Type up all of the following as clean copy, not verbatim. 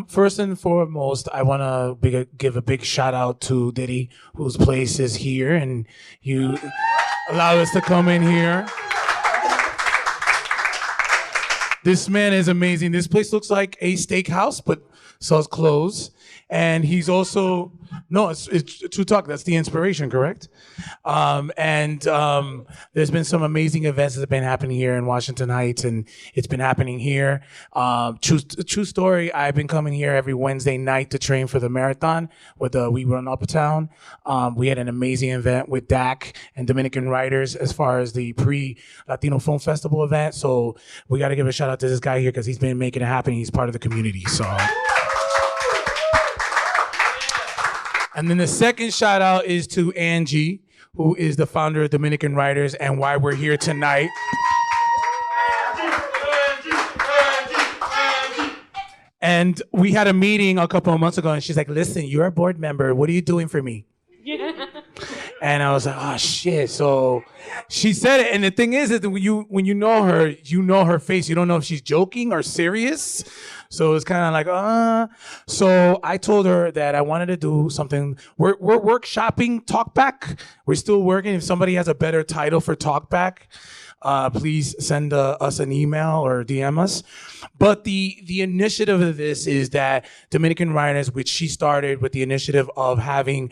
First and foremost, I want to give a big shout out to Diddy, whose place is here, and you allow us to come in here. This man is amazing. This place looks like a steakhouse, but sells clothes. And he's also, no, it's True Talk. That's the inspiration, correct? There's been some amazing events that have been happening here in Washington Heights, and it's been happening here. True story, I've been coming here every Wednesday night to train for the marathon with We Run Uptown. We had an amazing event with DAC and Dominican Writers as far as the pre-Latino Film Festival event. So we got to give a shout out to this guy here because he's been making it happen. He's part of the community, so... And then the second shout out is to Angie, who is the founder of Dominican Writers and why we're here tonight. And we had a meeting a couple of months ago and she's like, listen, you're a board member. What are you doing for me? And I was like, oh shit. So she said it. And the thing is that when you know her face. You don't know if she's joking or serious. So it's kind of like, So I told her that I wanted to do something. We're workshopping Talkback. We're still working. If somebody has a better title for Talkback, please send us an email or DM us. But the initiative of this is that Dominican Writers, which she started with the initiative of having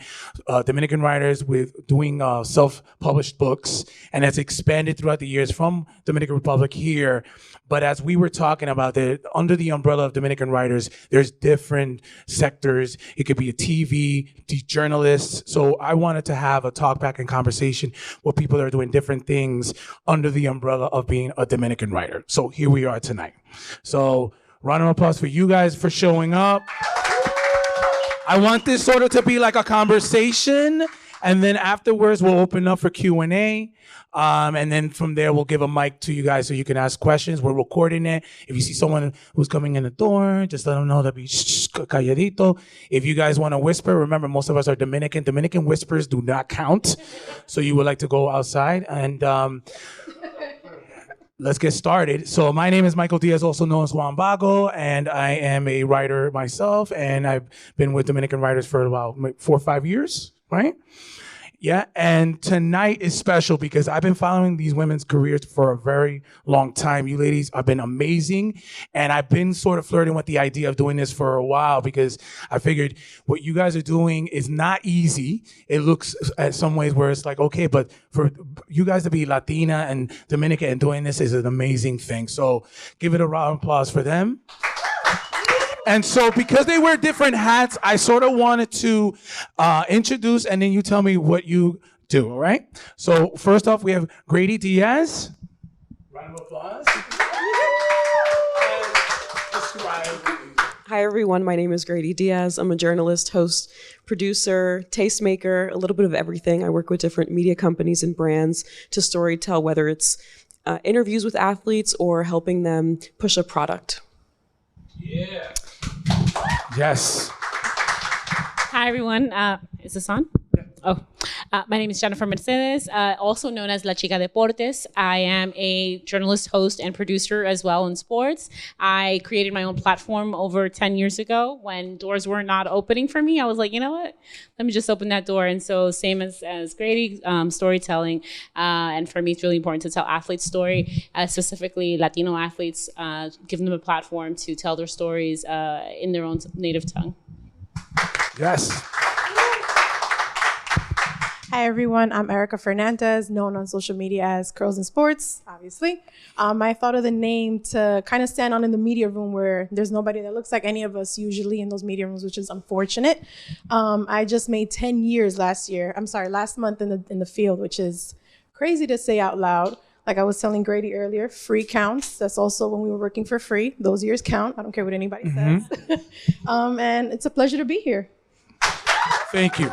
Dominican Writers with doing self-published books, and that's expanded throughout the years from Dominican Republic here. But as we were talking about under the umbrella of Dominican Writers, there's different sectors. It could be a TV, the journalists. So I wanted to have a talk back and conversation with people that are doing different things under the umbrella of being a Dominican writer. So here we are tonight. So round of applause for you guys for showing up. I want this sort of to be like a conversation, and then afterwards we'll open up for Q&A. And then from there, we'll give a mic to you guys so you can ask questions. We're recording it. If you see someone who's coming in the door, just let them know to be calladito. If you guys want to whisper, remember, most of us are Dominican. Dominican whispers do not count. So you would like to go outside. And let's get started. So my name is Michael Diaz, also known as Juan Bago, and I am a writer myself. And I've been with Dominican Writers for about 4 or 5 years, right? Yeah, and tonight is special because I've been following these women's careers for a very long time. You ladies have been amazing, and I've been sort of flirting with the idea of doing this for a while because I figured what you guys are doing is not easy. It looks at some ways where it's like, okay, but for you guys to be Latina and Dominican and doing this is an amazing thing. So give it a round of applause for them. And so because they wear different hats, I sort of wanted to introduce, and then you tell me what you do, all right? So first off, we have Greydy Diaz. Round of applause. Hi, everyone. My name is Greydy Diaz. I'm a journalist, host, producer, tastemaker, a little bit of everything. I work with different media companies and brands to storytell, whether it's interviews with athletes or helping them push a product. Yeah. Yes. Hi, everyone. Is this on? Yeah. Oh, my name is Jennifer Mercedes, also known as La Chica Deportes. I am a journalist, host, and producer as well in sports. I created my own platform over 10 years ago when doors were not opening for me. I was like, you know what? Let me just open that door. And so same as Grady, storytelling. And for me, it's really important to tell athletes' story, specifically Latino athletes, giving them a platform to tell their stories in their own native tongue. Yes. Hi, everyone. I'm Erika Fernandez, known on social media as Curls and Sports, obviously. I thought of the name to kind of stand on in the media room where there's nobody that looks like any of us usually in those media rooms, which is unfortunate. I just made 10 years last month in the field, which is crazy to say out loud. Like I was telling Grady earlier, free counts. That's also when we were working for free. Those years count. I don't care what anybody says. And it's a pleasure to be here. Thank you.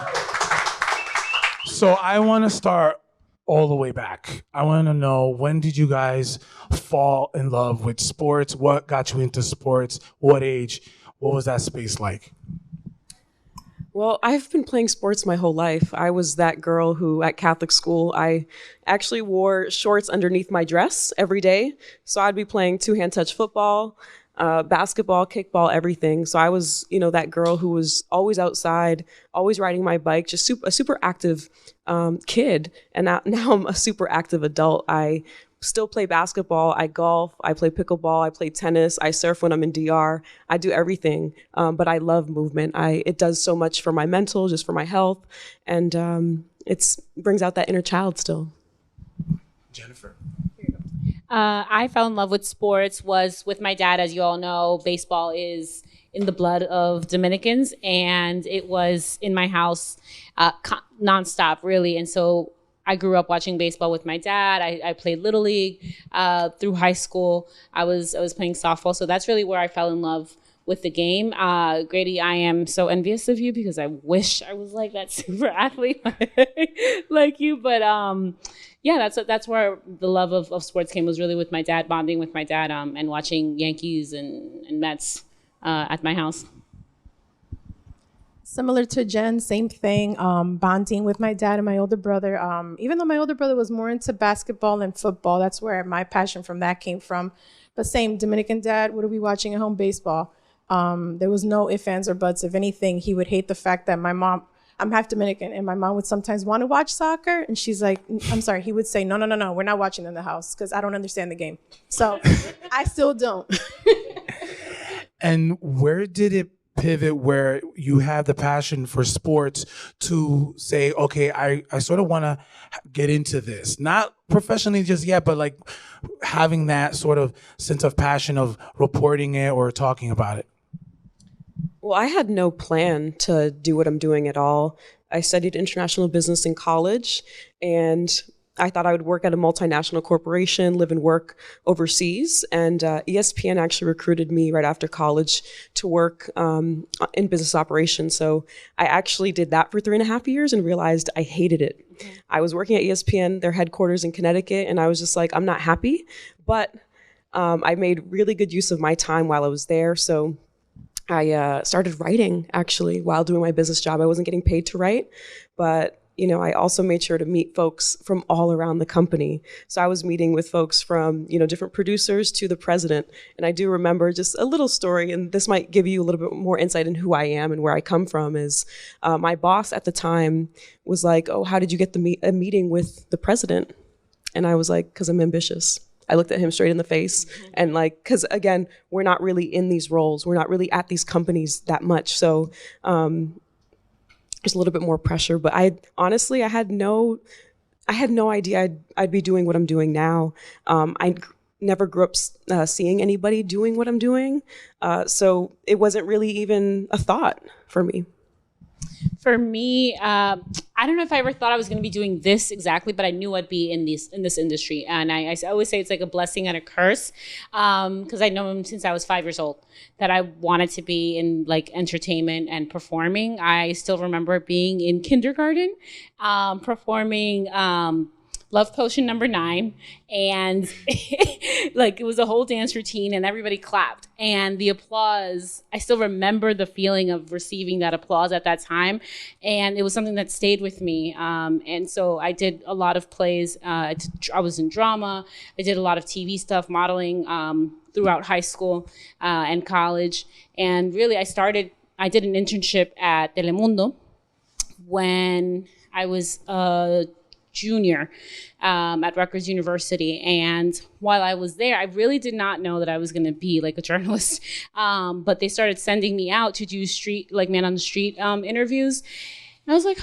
So I want to start all the way back. I want to know, when did you guys fall in love with sports? What got you into sports? What age? What was that space like? Well, I've been playing sports my whole life. I was that girl who, at Catholic school, I actually wore shorts underneath my dress every day. So I'd be playing two-hand touch football. basketball, kickball, everything. So I was, that girl who was always outside, always riding my bike, just a super active kid. And now I'm a super active adult. I still play basketball, I golf, I play pickleball, I play tennis, I surf when I'm in DR. I do everything, but I love movement. It does so much for my mental, just for my health, and it brings out that inner child still. Jennifer. I fell in love with sports was with my dad. As you all know, baseball is in the blood of Dominicans, and it was in my house nonstop, really. And so I grew up watching baseball with my dad. I played Little League through high school. I was playing softball, so that's really where I fell in love with the game. Grady, I am so envious of you because I wish I was like that super athlete like you. But yeah, that's where the love of sports came, was really with my dad, bonding with my dad, and watching Yankees and Mets at my house. Similar to Jen, same thing, bonding with my dad and my older brother. Even though my older brother was more into basketball and football, that's where my passion from that came from. But same, Dominican dad, what are we watching at home? Baseball. There was no ifs, ands, or buts. If anything, he would hate the fact that my mom, I'm half Dominican, and my mom would sometimes want to watch soccer. And she's like, I'm sorry, he would say, no, we're not watching in the house because I don't understand the game. So I still don't. And where did it pivot where you have the passion for sports to say, okay, I sort of want to get into this, not professionally just yet, but like having that sort of sense of passion of reporting it or talking about it? Well, I had no plan to do what I'm doing at all. I studied international business in college, and I thought I would work at a multinational corporation, live and work overseas. And ESPN actually recruited me right after college to work in business operations. So I actually did that for 3.5 years and realized I hated it. Mm-hmm. I was working at ESPN, their headquarters in Connecticut, and I was just like, I'm not happy. But I made really good use of my time while I was there. So I started writing, actually, while doing my business job. I wasn't getting paid to write, but I also made sure to meet folks from all around the company. So I was meeting with folks from, different producers to the president. And I do remember just a little story, and this might give you a little bit more insight in who I am and where I come from, is my boss at the time was like, oh, how did you get a meeting with the president? And I was like, because I'm ambitious. I looked at him straight in the face, and because again, we're not really in these roles. We're not really at these companies that much. So, there's a little bit more pressure, but I had no idea I'd be doing what I'm doing now. I never grew up seeing anybody doing what I'm doing, so it wasn't really even a thought for me. For me, I don't know if I ever thought I was going to be doing this exactly, but I knew I'd be in this industry. And I always say it's like a blessing and a curse, because I know him since I was 5 years old, that I wanted to be in like entertainment and performing. I still remember being in kindergarten, performing Love Potion number 9, and it was a whole dance routine, and everybody clapped, and the applause, I still remember the feeling of receiving that applause at that time, and it was something that stayed with me. And so I did a lot of plays. I was in drama. I did a lot of TV stuff, modeling throughout high school and college, and really I did an internship at Telemundo when I was junior at Rutgers University. And while I was there, I really did not know that I was going to be like a journalist. But they started sending me out to do man on the street interviews. And I was like,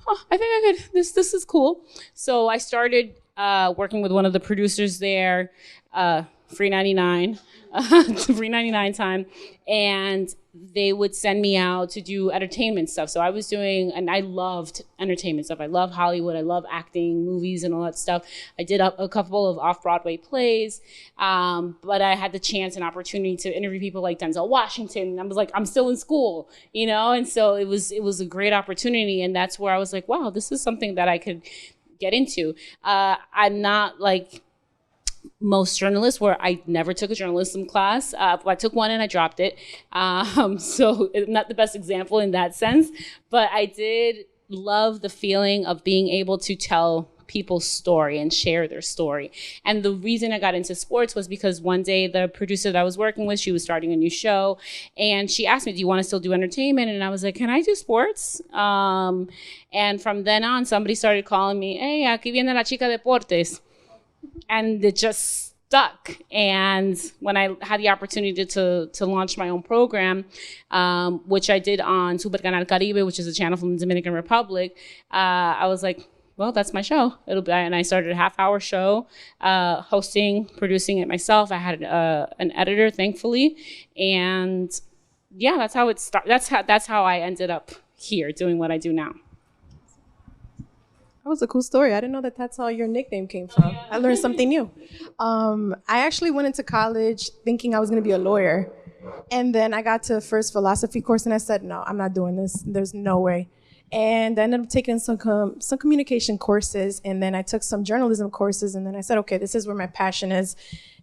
I think I could, this is cool. So I started working with one of the producers there, free 99 time, and they would send me out to do entertainment stuff. So I was doing, and I loved entertainment stuff. I love Hollywood. I love acting, movies, and all that stuff. I did a couple of off-Broadway plays, but I had the chance and opportunity to interview people like Denzel Washington. And I was like, I'm still in school, and so it was a great opportunity. And that's where I was like, wow, this is something that I could get into. I'm not like most journalists, where I never took a journalism class. I took one and I dropped it. So I'm not the best example in that sense, but I did love the feeling of being able to tell people's story and share their story. And the reason I got into sports was because one day the producer that I was working with, she was starting a new show, and she asked me, do you want to still do entertainment? And I was like, can I do sports? And from then on, somebody started calling me, hey, aquí viene la chica deportes. And it just stuck. And when I had the opportunity to launch my own program, which I did on Super Canal Caribe, which is a channel from the Dominican Republic, I was like, well, that's my show. And I started a half-hour show, hosting, producing it myself. I had an editor, thankfully, and yeah, that's how it started. That's how I ended up here doing what I do now. That was a cool story. I didn't know that that's how your nickname came from. I learned something new. I actually went into college thinking I was going to be a lawyer. And then I got to first philosophy course and I said, no, I'm not doing this. There's no way. And I ended up taking some communication courses, and then I took some journalism courses, and then I said, okay, this is where my passion is.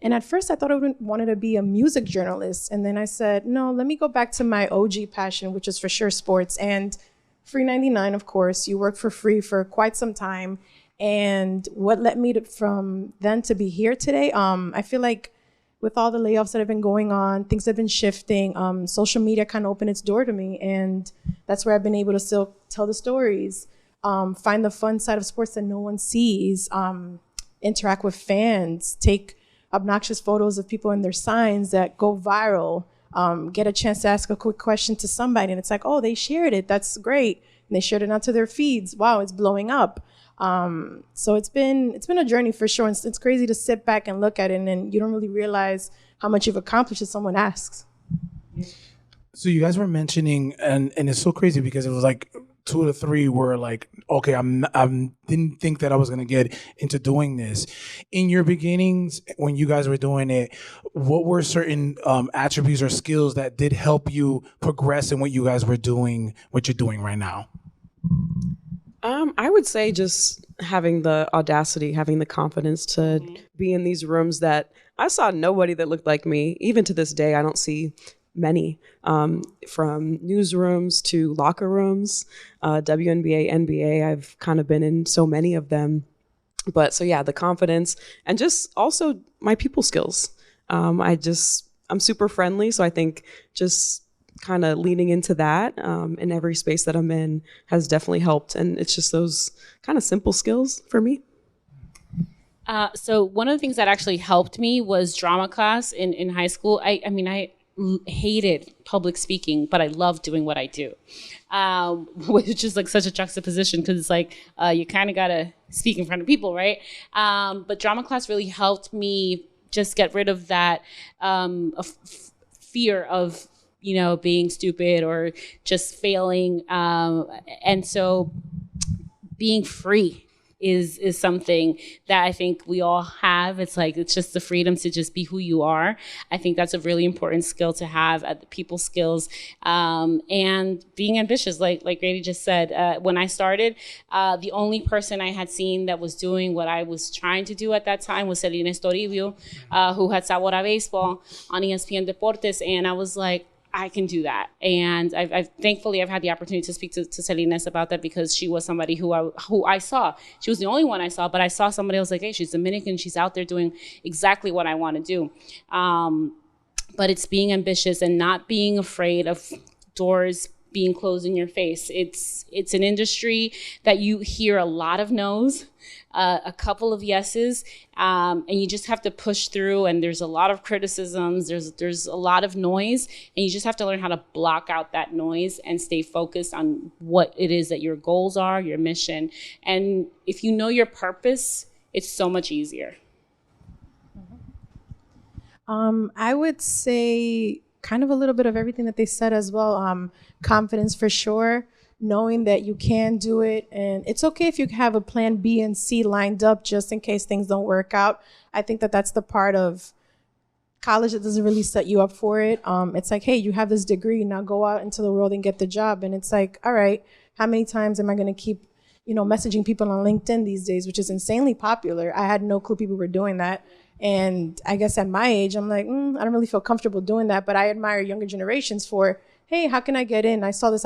And at first I thought I wanted to be a music journalist. And then I said, no, let me go back to my OG passion, which is for sure sports. And free 99, of course, you work for free for quite some time. And what led me from then to be here today, I feel like with all the layoffs that have been going on, things have been shifting. Social media kind of opened its door to me, and that's where I've been able to still tell the stories, find the fun side of sports that no one sees, interact with fans, take obnoxious photos of people and their signs that go viral, get a chance to ask a quick question to somebody, and it's like, oh, they shared it. That's great. And they shared it onto their feeds. Wow, it's blowing up. So it's been a journey for sure. And it's crazy to sit back and look at it, and then you don't really realize how much you've accomplished if someone asks. So you guys were mentioning, and it's so crazy because it was like 2 to 3 were like, okay, I didn't think that I was gonna get into doing this. In your beginnings, when you guys were doing it, what were certain attributes or skills that did help you progress in what you guys were doing, what you're doing right now? I would say just having the audacity, having the confidence to be in these rooms that I saw nobody that looked like me. Even to this day, I don't see many, from newsrooms to locker rooms, WNBA, NBA. I've kind of been in so many of them. But so yeah, the confidence and just also my people skills. I'm super friendly. So I think just kind of leaning into that in every space that I'm in has definitely helped. And it's just those kind of simple skills for me. So one of the things that actually helped me was drama class in high school. I hated public speaking, but I love doing what I do, which is like such a juxtaposition because it's like you kind of got to speak in front of people, right? But drama class really helped me just get rid of that fear of being stupid or just failing. And so being free is something that I think we all have. It's just the freedom to just be who you are. I think that's a really important skill to have at the people skills. And being ambitious, like Grady just said, when I started, the only person I had seen that was doing what I was trying to do at that time was Celines Toribio, who had Sabor a Baseball on ESPN Deportes. And I was like, I can do that. And thankfully I've had the opportunity to speak to Celines about that because she was somebody who I saw. She was the only one I saw, but I saw somebody else like, hey, she's Dominican. She's out there doing exactly what I want to do. But it's being ambitious and not being afraid of doors being closed in your face. It's an industry that you hear a lot of no's, a couple of yeses, and you just have to push through. And there's a lot of criticisms. There's a lot of noise, and you just have to learn how to block out that noise and stay focused on what it is that your goals are, your mission. And if you know your purpose, it's so much easier. I would say kind of a little bit of everything that they said as well. Confidence for sure, knowing that you can do it. And it's okay if you have a plan B and C lined up just in case things don't work out. I think that that's the part of college that doesn't really set you up for it. It's like, hey, you have this degree, now go out into the world and get the job. And it's like, all right, how many times am I going to keep, messaging people on LinkedIn these days, which is insanely popular. I had no clue people were doing that. And I guess at my age, I'm like, I don't really feel comfortable doing that. But I admire younger generations for, hey, how can I get in? I saw this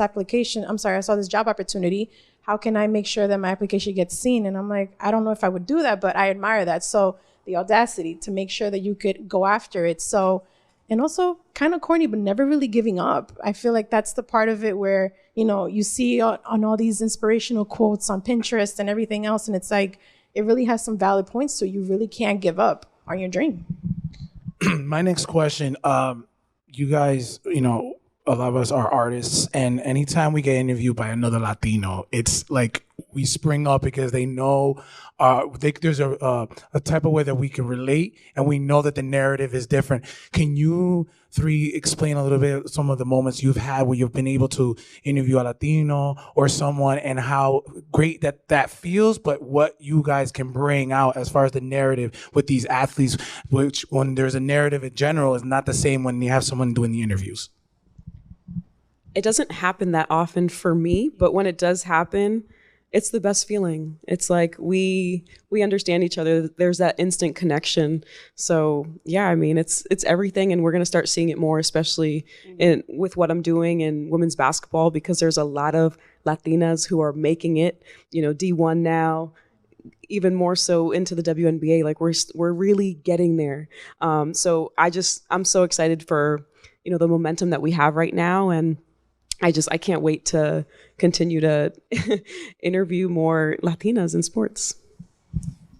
job opportunity. how can I make sure that my application gets seen? And I'm like, I don't know if I would do that, but I admire that. So the audacity to make sure that you could go after it. So, and also kind of corny, but never really giving up. I feel like that's the part of it where, you know, you see on all these inspirational quotes on Pinterest and everything else. And it's like, it really has some valid points. So you really can't give up on your dream. My next question, you guys, you know, a lot of us are artists, and anytime we get interviewed by another Latino, it's like we spring up because they know there's a type of way that we can relate, and we know that the narrative is different. Can you three explain a little bit some of the moments you've had where you've been able to interview a Latino or someone, and how great that feels, but what you guys can bring out as far as the narrative with these athletes, which when there's a narrative in general is not the same when you have someone doing the interviews? It doesn't happen that often for me, but when it does happen, it's the best feeling. It's like we understand each other. There's that instant connection. So yeah, I mean, it's everything, and we're gonna start seeing it more, especially with what I'm doing in women's basketball, because there's a lot of Latinas who are making it. You know, D1 now, even more so into the WNBA. Like we're really getting there. So I'm so excited for, you know, the momentum that we have right now, and I can't wait to continue to interview more Latinas in sports.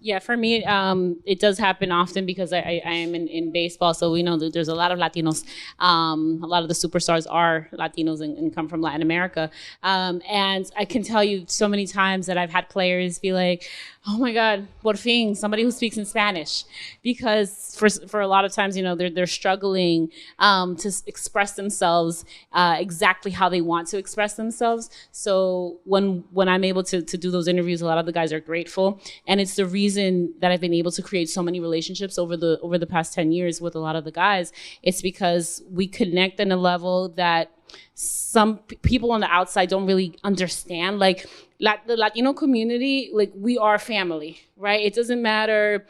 Yeah, for me, it does happen often because I am in baseball, so we know that there's a lot of Latinos. A lot of the superstars are Latinos and come from Latin America. And I can tell you so many times that I've had players be like, oh my God, por fin, somebody who speaks in Spanish. Because for a lot of times, you know, they're struggling to express themselves exactly how they want to express themselves. So when I'm able to do those interviews, a lot of the guys are grateful. And it's the reason that I've been able to create so many relationships over the past 10 years with a lot of the guys. It's because we connect in a level that some people on the outside don't really understand. Like the Latino community, like we are family, right? It doesn't matter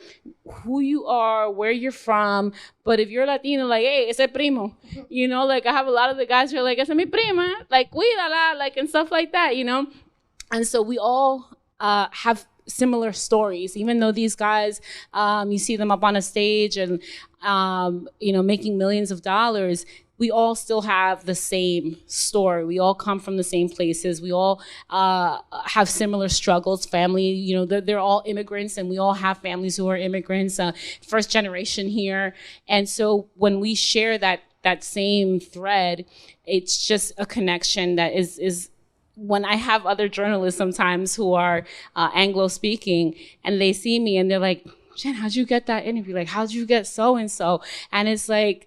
who you are, where you're from, but if you're Latino, like, hey, ese primo, you know, like I have a lot of the guys who are like, esa mi prima, like, cuídala, like, and stuff like that, you know? And so we all have similar stories, even though these guys, you see them up on a stage and, you know, making millions of dollars. We all still have the same story. We all come from the same places. We all have similar struggles. Family, you know, they're all immigrants, and we all have families who are immigrants, first generation here. And so when we share that same thread, it's just a connection that is when I have other journalists sometimes who are Anglo-speaking, and they see me and they're like, Jen, how'd you get that interview? Like, how'd you get so-and-so? And it's like,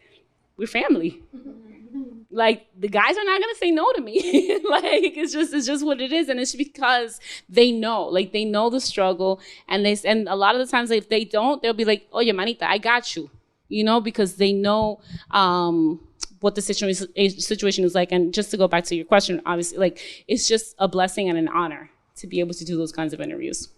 we're family. Like, the guys are not gonna say no to me. Like, it's just what it is. And it's because they know the struggle. And a lot of the times, if they don't, they'll be like, oye, manita, I got you. You know, because they know what the situation is like. And just to go back to your question, obviously, like, it's just a blessing and an honor to be able to do those kinds of interviews.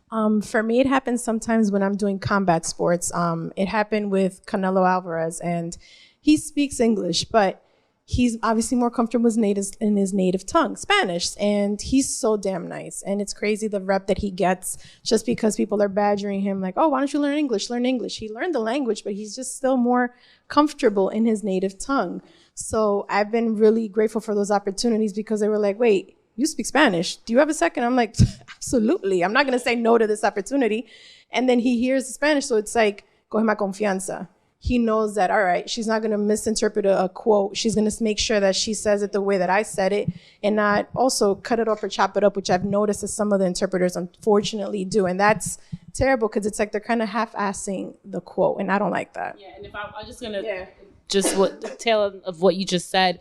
For me, it happens sometimes when I'm doing combat sports. It happened with Canelo Alvarez, and he speaks English, but he's obviously more comfortable in his native tongue, Spanish, and he's so damn nice. And it's crazy the rep that he gets just because people are badgering him like, oh, why don't you learn English? Learn English. He learned the language, but he's just still more comfortable in his native tongue. So I've been really grateful for those opportunities because they were like, wait, you speak Spanish. Do you have a second? I'm like, absolutely. I'm not going to say no to this opportunity. And then he hears the Spanish. So it's like, coge más confianza. He knows that, all right, she's not going to misinterpret a quote. She's going to make sure that she says it the way that I said it and not also cut it off or chop it up, which I've noticed that some of the interpreters unfortunately do. And that's terrible because it's like they're kind of half-assing the quote. And I don't like that. Yeah, and if I'm just going to... Just what tail of what you just said.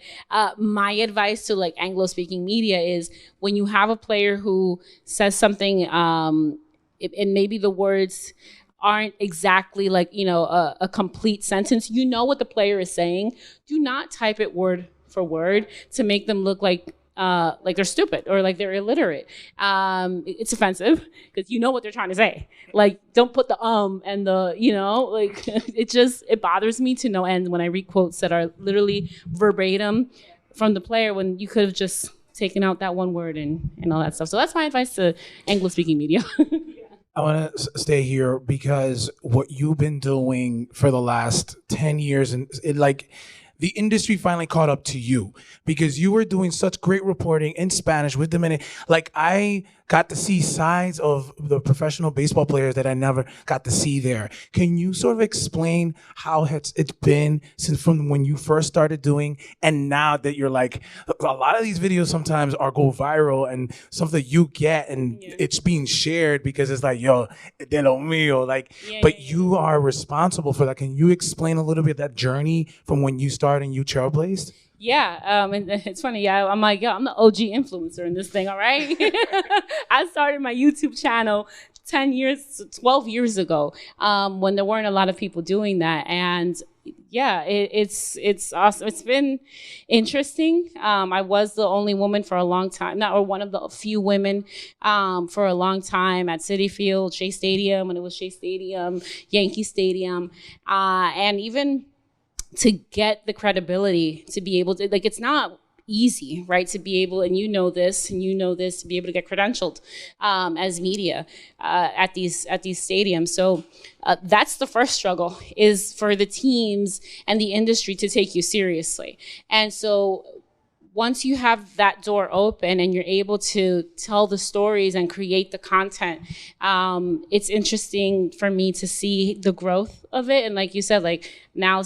My advice to like Anglo-speaking media is when you have a player who says something, and maybe the words aren't exactly like, you know, a complete sentence. You know what the player is saying. Do not type it word for word to make them look like they're stupid or like they're illiterate. It's offensive because you know what they're trying to say. Like, don't put the and the, you know, like it bothers me to no end when I read quotes that are literally verbatim from the player when you could have just taking out that one word and all that stuff. So that's my advice to Anglo-speaking media. I want to stay here because what you've been doing for the last 10 years, and the industry finally caught up to you because you were doing such great reporting in Spanish with Dominican. Like, I got to see sides of the professional baseball players that I never got to see there. Can you sort of explain how it's been since from when you first started doing and now that you're like, a lot of these videos sometimes go viral and something you get and it's being shared because it's like, yo, de lo mío. Like, you are responsible for that. Can you explain a little bit that journey from when you started and you trailblazed? Yeah, and it's funny. I'm like, I'm the OG influencer in this thing, all right? I started my YouTube channel 12 years ago, when there weren't a lot of people doing that. And yeah, it's awesome. It's been interesting. I was the only woman for a long time, or one of the few women for a long time at Citi Field, Shea Stadium, when it was Shea Stadium, Yankee Stadium, and even to get the credibility to be able to, it's not easy, right? To be able, and you know this, to be able to get credentialed as media at these stadiums. So that's the first struggle, is for the teams and the industry to take you seriously. And so once you have that door open and you're able to tell the stories and create the content, it's interesting for me to see the growth of it. And like you said, like now,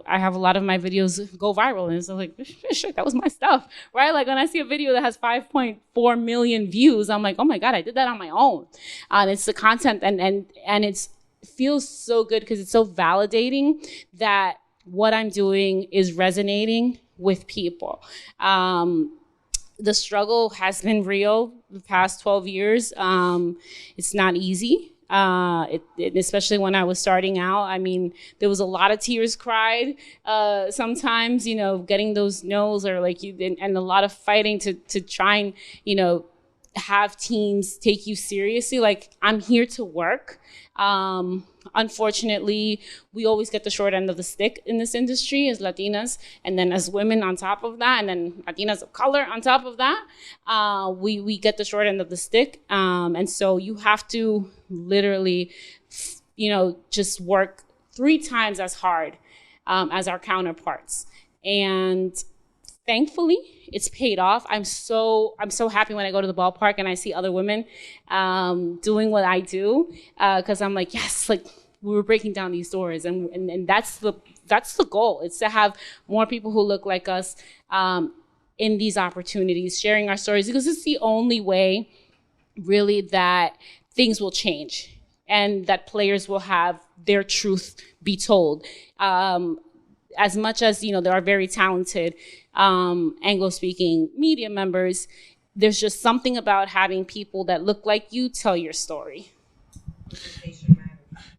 I have a lot of my videos go viral, and it's like, shit, that was my stuff, right? Like when I see a video that has 5.4 million views, I'm like, oh my God, I did that on my own. And it's the content, and it feels so good because it's so validating that what I'm doing is resonating with people. The struggle has been real the past 12 years. It's not easy, especially when I was starting out. I mean, there was a lot of tears cried sometimes, getting those no's, or and a lot of fighting to try and, have teams take you seriously. Like, I'm here to work. Unfortunately, we always get the short end of the stick in this industry as Latinas, and then as women on top of that, and then Latinas of color on top of that, we get the short end of the stick. And so you have to literally, just work 3 times as hard as our counterparts. And thankfully, it's paid off. I'm so happy when I go to the ballpark and I see other women doing what I do, because I'm like, yes, like we were breaking down these doors, and that's the goal. It's to have more people who look like us in these opportunities, sharing our stories, because it's the only way, really, that things will change and that players will have their truth be told. As much as, there are very talented Anglo-speaking media members, there's just something about having people that look like you tell your story.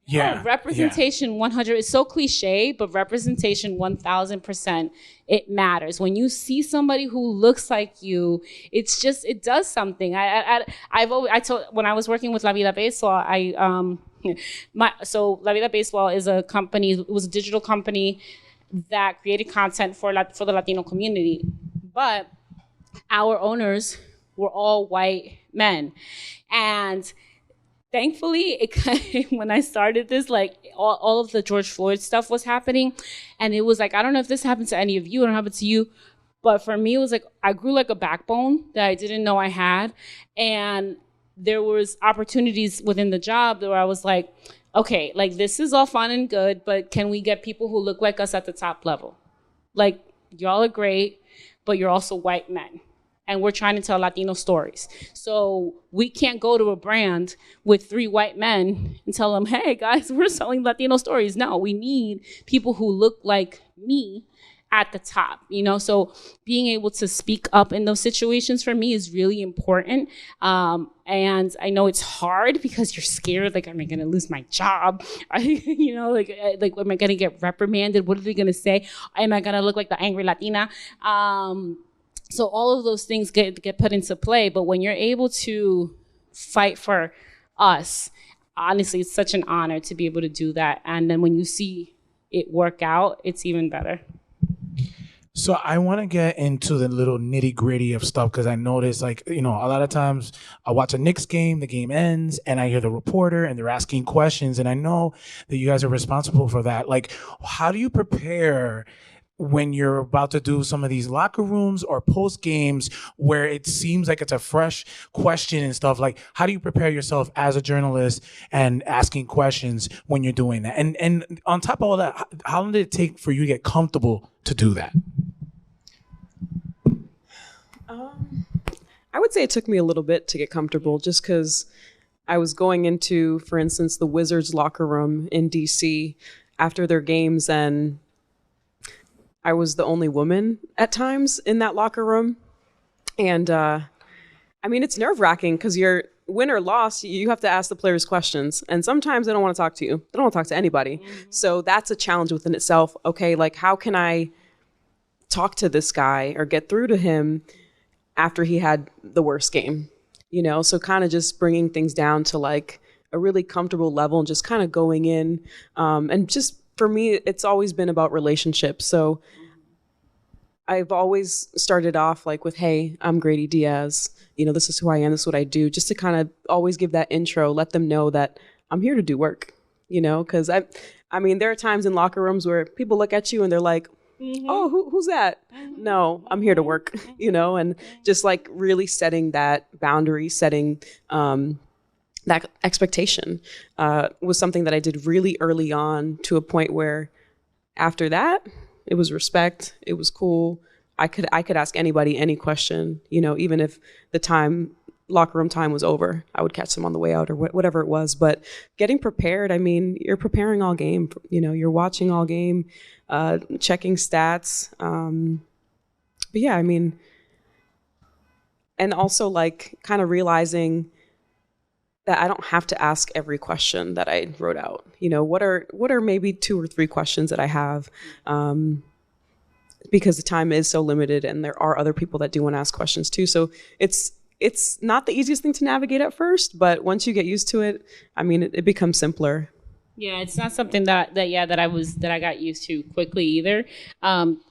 Yeah. Representation 100 is so cliche, but representation 1000%, it matters. When you see somebody who looks like you, it does something. I told, when I was working with La Vida Baseball, so La Vida Baseball is a company, it was a digital company that created content for the Latino community. But our owners were all white men. And thankfully, when I started this, all of the George Floyd stuff was happening. And it was like, I don't know if this happened to any of you, I don't know if it happened to you, but for me, it was like, I grew like a backbone that I didn't know I had. And there was opportunities within the job where I was like, okay, this is all fun and good, but can we get people who look like us at the top level? Like, y'all are great, but you're also white men. And we're trying to tell Latino stories. So we can't go to a brand with 3 white men and tell them, hey guys, we're selling Latino stories. No, we need people who look like me at the top, So being able to speak up in those situations for me is really important. And I know it's hard because you're scared, like, am I going to lose my job? Am I going to get reprimanded? What are they going to say? Am I going to look like the angry Latina? So all of those things get put into play. But when you're able to fight for us, honestly, it's such an honor to be able to do that. And then when you see it work out, it's even better. So I want to get into the little nitty gritty of stuff because I notice, like, a lot of times I watch a Knicks game, the game ends, and I hear the reporter and they're asking questions, and I know that you guys are responsible for that. Like, how do you prepare when you're about to do some of these locker rooms or post games where it seems like it's a fresh question and stuff? Like, how do you prepare yourself as a journalist and asking questions when you're doing that? And on top of all that, how long did it take for you to get comfortable to do that? I would say it took me a little bit to get comfortable just because I was going into, for instance, the Wizards locker room in DC after their games, and I was the only woman at times in that locker room. And it's nerve-wracking because you're win or loss, you have to ask the players questions. And sometimes they don't want to talk to you. They don't want to talk to anybody. Mm-hmm. So that's a challenge within itself. Okay, like how can I talk to this guy or get through to him after he had the worst game? So kind of just bringing things down to like a really comfortable level and just kind of going in. And just for me, it's always been about relationships. So I've always started off like with, hey, I'm Greydy Diaz. This is who I am. This is what I do. Just to kind of always give that intro, let them know that I'm here to do work, because there are times in locker rooms where people look at you and they're like, mm-hmm. Oh, who's that? Mm-hmm. No, I'm here to work, and just like really setting that boundary, setting that expectation was something that I did really early on, to a point where after that, it was respect. It was cool. I could ask anybody any question, even if the locker room time was over. I would catch them on the way out or whatever it was. But getting prepared, you're preparing all game. You're watching all game, checking stats. But yeah, and also like kind of realizing that I don't have to ask every question that I wrote out. What are maybe 2 or 3 questions that I have, because the time is so limited and there are other people that do want to ask questions too. So it's not the easiest thing to navigate at first, but once you get used to it, it becomes simpler. Yeah, it's not something that I got used to quickly either.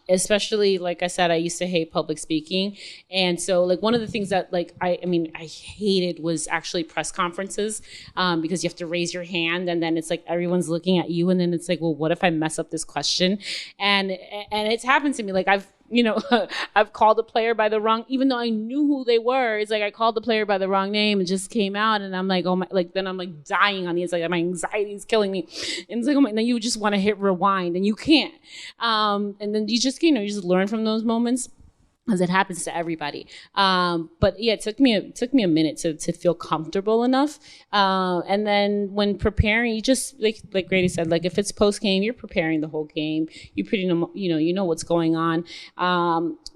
Especially, like I said, I used to hate public speaking. And so like one of the things that like, I hated was actually press conferences, because you have to raise your hand and then it's like everyone's looking at you. And then it's like, well, what if I mess up this question? And it's happened to me. Like I've called a player by the wrong, even though I knew who they were. It's like I called the player by the wrong name and just came out, and I'm like, oh my, like then I'm like dying on the inside. Like my anxiety is killing me. And it's like, oh my, and then you just want to hit rewind and you can't. And then you just learn from those moments, as it happens to everybody. But yeah, it took me a minute to feel comfortable enough. And then when preparing, you just like Greydy said, like if it's post game, you're preparing the whole game. You pretty you know what's going on.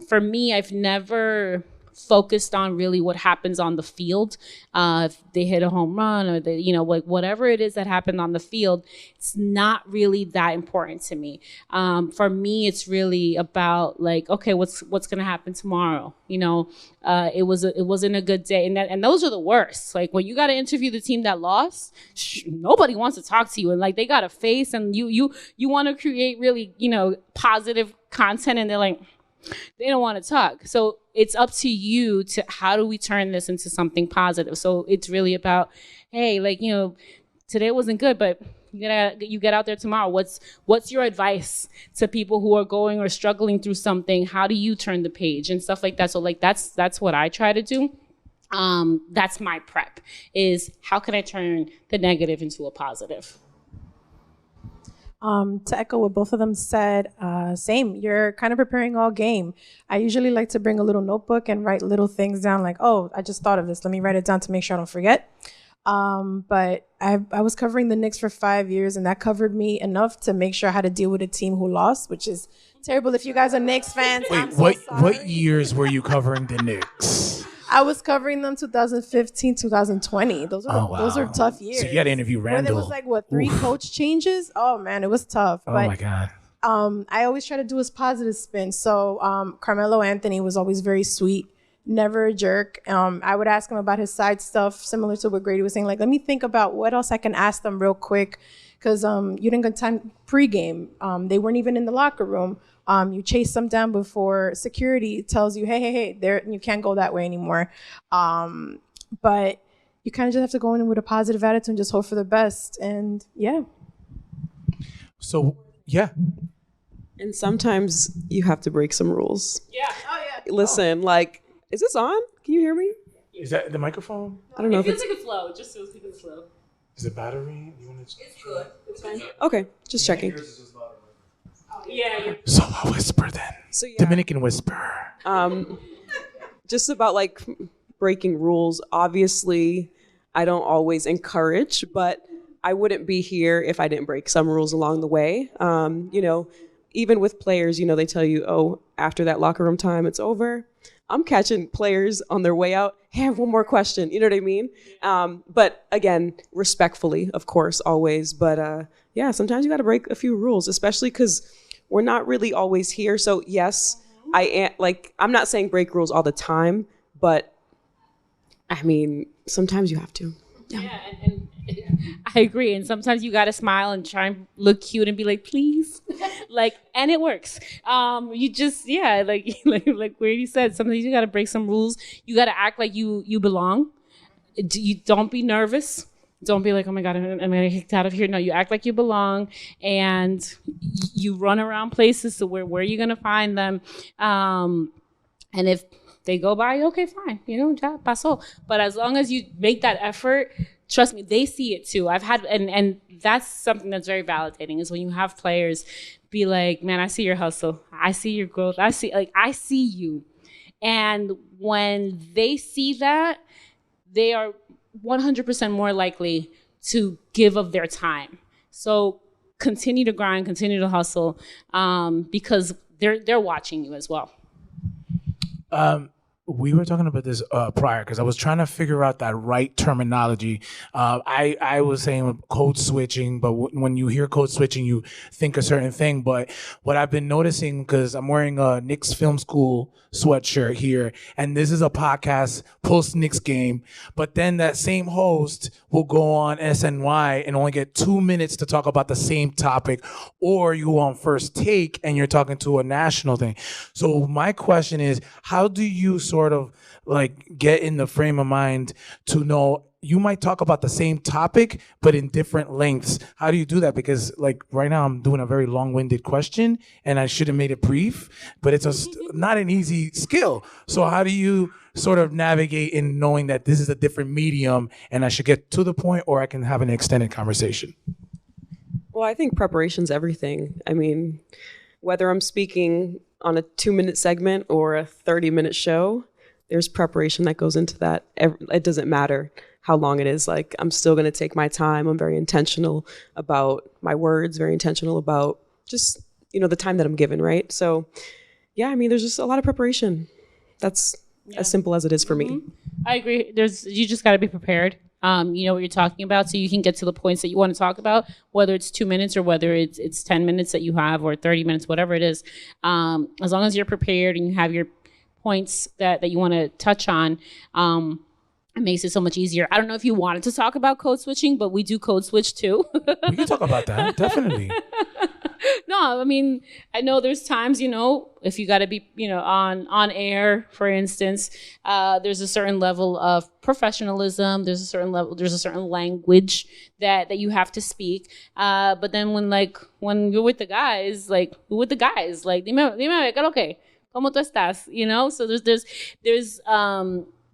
For me, I've never focused on really what happens on the field. If they hit a home run or like whatever it is that happened on the field, it's not really that important to me. For me, it's really about like, okay, what's going to happen tomorrow? It wasn't a good day. And those are the worst. Like when you got to interview the team that lost, nobody wants to talk to you. And like they got a face and you want to create really, positive content, and they're like, they don't want to talk. So it's up to you to how do we turn this into something positive? So it's really about, hey, like, today wasn't good, but you get out there tomorrow. What's your advice to people who are going or struggling through something? How do you turn the page and stuff like that? So like that's what I try to do. That's my prep, is how can I turn the negative into a positive? To echo what both of them said, same. You're kind of preparing all game. I usually like to bring a little notebook and write little things down like, oh, I just thought of this. Let me write it down to make sure I don't forget. But I was covering the Knicks for 5 years, and that covered me enough to make sure I had to deal with a team who lost, which is terrible. If you guys are Knicks fans, wait, what years were you covering the Knicks? I was covering them 2015, 2020. Those are tough years. So you got to interview Randall. Where there was 3 coach changes. Oh man, it was tough. Oh my God. I always try to do his positive spin. So Carmelo Anthony was always very sweet, never a jerk. I would ask him about his side stuff, similar to what Greydy was saying. Like, let me think about what else I can ask them real quick, because you didn't get time pregame. They weren't even in the locker room. You chase them down before security tells you, hey, there, you can't go that way anymore. But you kind of just have to go in with a positive attitude and just hope for the best. And yeah. So, yeah. And sometimes you have to break some rules. Yeah. Oh, yeah. Listen, like, is this on? Can you hear me? Is that the microphone? I don't know It if feels it's like a flow. It just feels like a flow. Is it battery? You want to... It's good. It's fine. okay. Just checking. Yeah. So I'll whisper then. So yeah, Dominican whisper. just about like breaking rules. Obviously, I don't always encourage, but I wouldn't be here if I didn't break some rules along the way. You know, even with players, you know, they tell you, oh, after that locker room time, it's over. I'm catching players on their way out. Hey, I have one more question. You know what I mean? But again, respectfully, of course, always. But yeah, sometimes you got to break a few rules, especially because we're not really always here. So yes, I'm not saying break rules all the time, but I mean, sometimes you have to. Yeah, and I agree. And sometimes you gotta smile and try and look cute and be like, please, like, and it works. You just, yeah, like Grady said, sometimes you gotta break some rules. You gotta act like you belong. You don't be nervous. Don't be like, oh my God, I'm gonna get kicked out of here. No, you act like you belong, and you run around places. So where are you gonna find them? And if they go by, okay, fine, you know, ya pasó. But as long as you make that effort, trust me, they see it too. I've had, and that's something that's very validating, is when you have players be like, man, I see your hustle. I see your growth. I see you. And when they see that, they are 100% more likely to give of their time. So continue to grind, continue to hustle, because they're watching you as well. We were talking about this prior because I was trying to figure out that right terminology. I was saying code switching, but when you hear code switching, you think a certain thing. But what I've been noticing, because I'm wearing a Knicks Film School sweatshirt here, and this is a podcast post Knicks game, but then that same host will go on SNY and only get 2 minutes to talk about the same topic, or you go on First Take and you're talking to a national thing. So my question is, how do you sort of like get in the frame of mind to know you might talk about the same topic but in different lengths? How do you do that? Because like right now I'm doing a very long-winded question and I should have made it brief, but it's not an easy skill. So how do you sort of navigate in knowing that this is a different medium and I should get to the point, or I can have an extended conversation? Well, I think preparation's everything. I mean, whether I'm speaking on a 2-minute segment or a 30-minute show, there's preparation that goes into that. It doesn't matter how long it is. Like, I'm still going to take my time. I'm very intentional about my words, very intentional about just, you know, the time that I'm given, right? So, yeah, I mean, there's just a lot of preparation. That's as simple as it is for me. I agree. You just got to be prepared. You know what you're talking about, so you can get to the points that you want to talk about, whether it's 2 minutes or whether it's 10 minutes that you have, or 30 minutes, whatever it is. As long as you're prepared and you have your points that you want to touch on, it makes it so much easier. I don't know if you wanted to talk about code switching, but we do code switch too. We can talk about that, definitely. No, I mean, I know there's times, you know, if you got to be, you know, on air, for instance, there's a certain level of professionalism. There's a certain language that you have to speak. But then when you're with the guys, like, dime, okay, ¿cómo tú estás? You know, so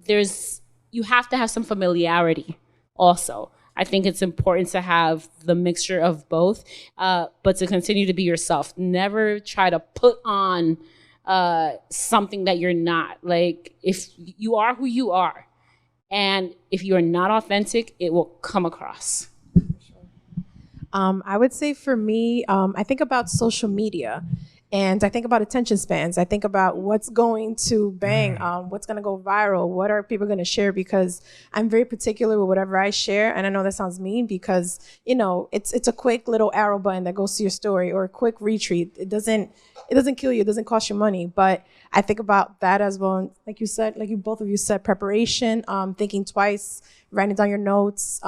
there's you have to have some familiarity also. I think it's important to have the mixture of both, but to continue to be yourself. Never try to put on something that you're not. Like, if you are who you are, and if you are not authentic, it will come across. I would say for me, I think about social media. And I think about attention spans. I think about what's going to bang, what's going to go viral, what are people going to share, because I'm very particular with whatever I share. And I know that sounds mean because, you know, it's a quick little arrow button that goes to your story, or a quick retweet. It doesn't kill you. It doesn't cost you money. But I think about that as well. Like you said, like you both of you said, preparation, thinking twice, writing down your notes.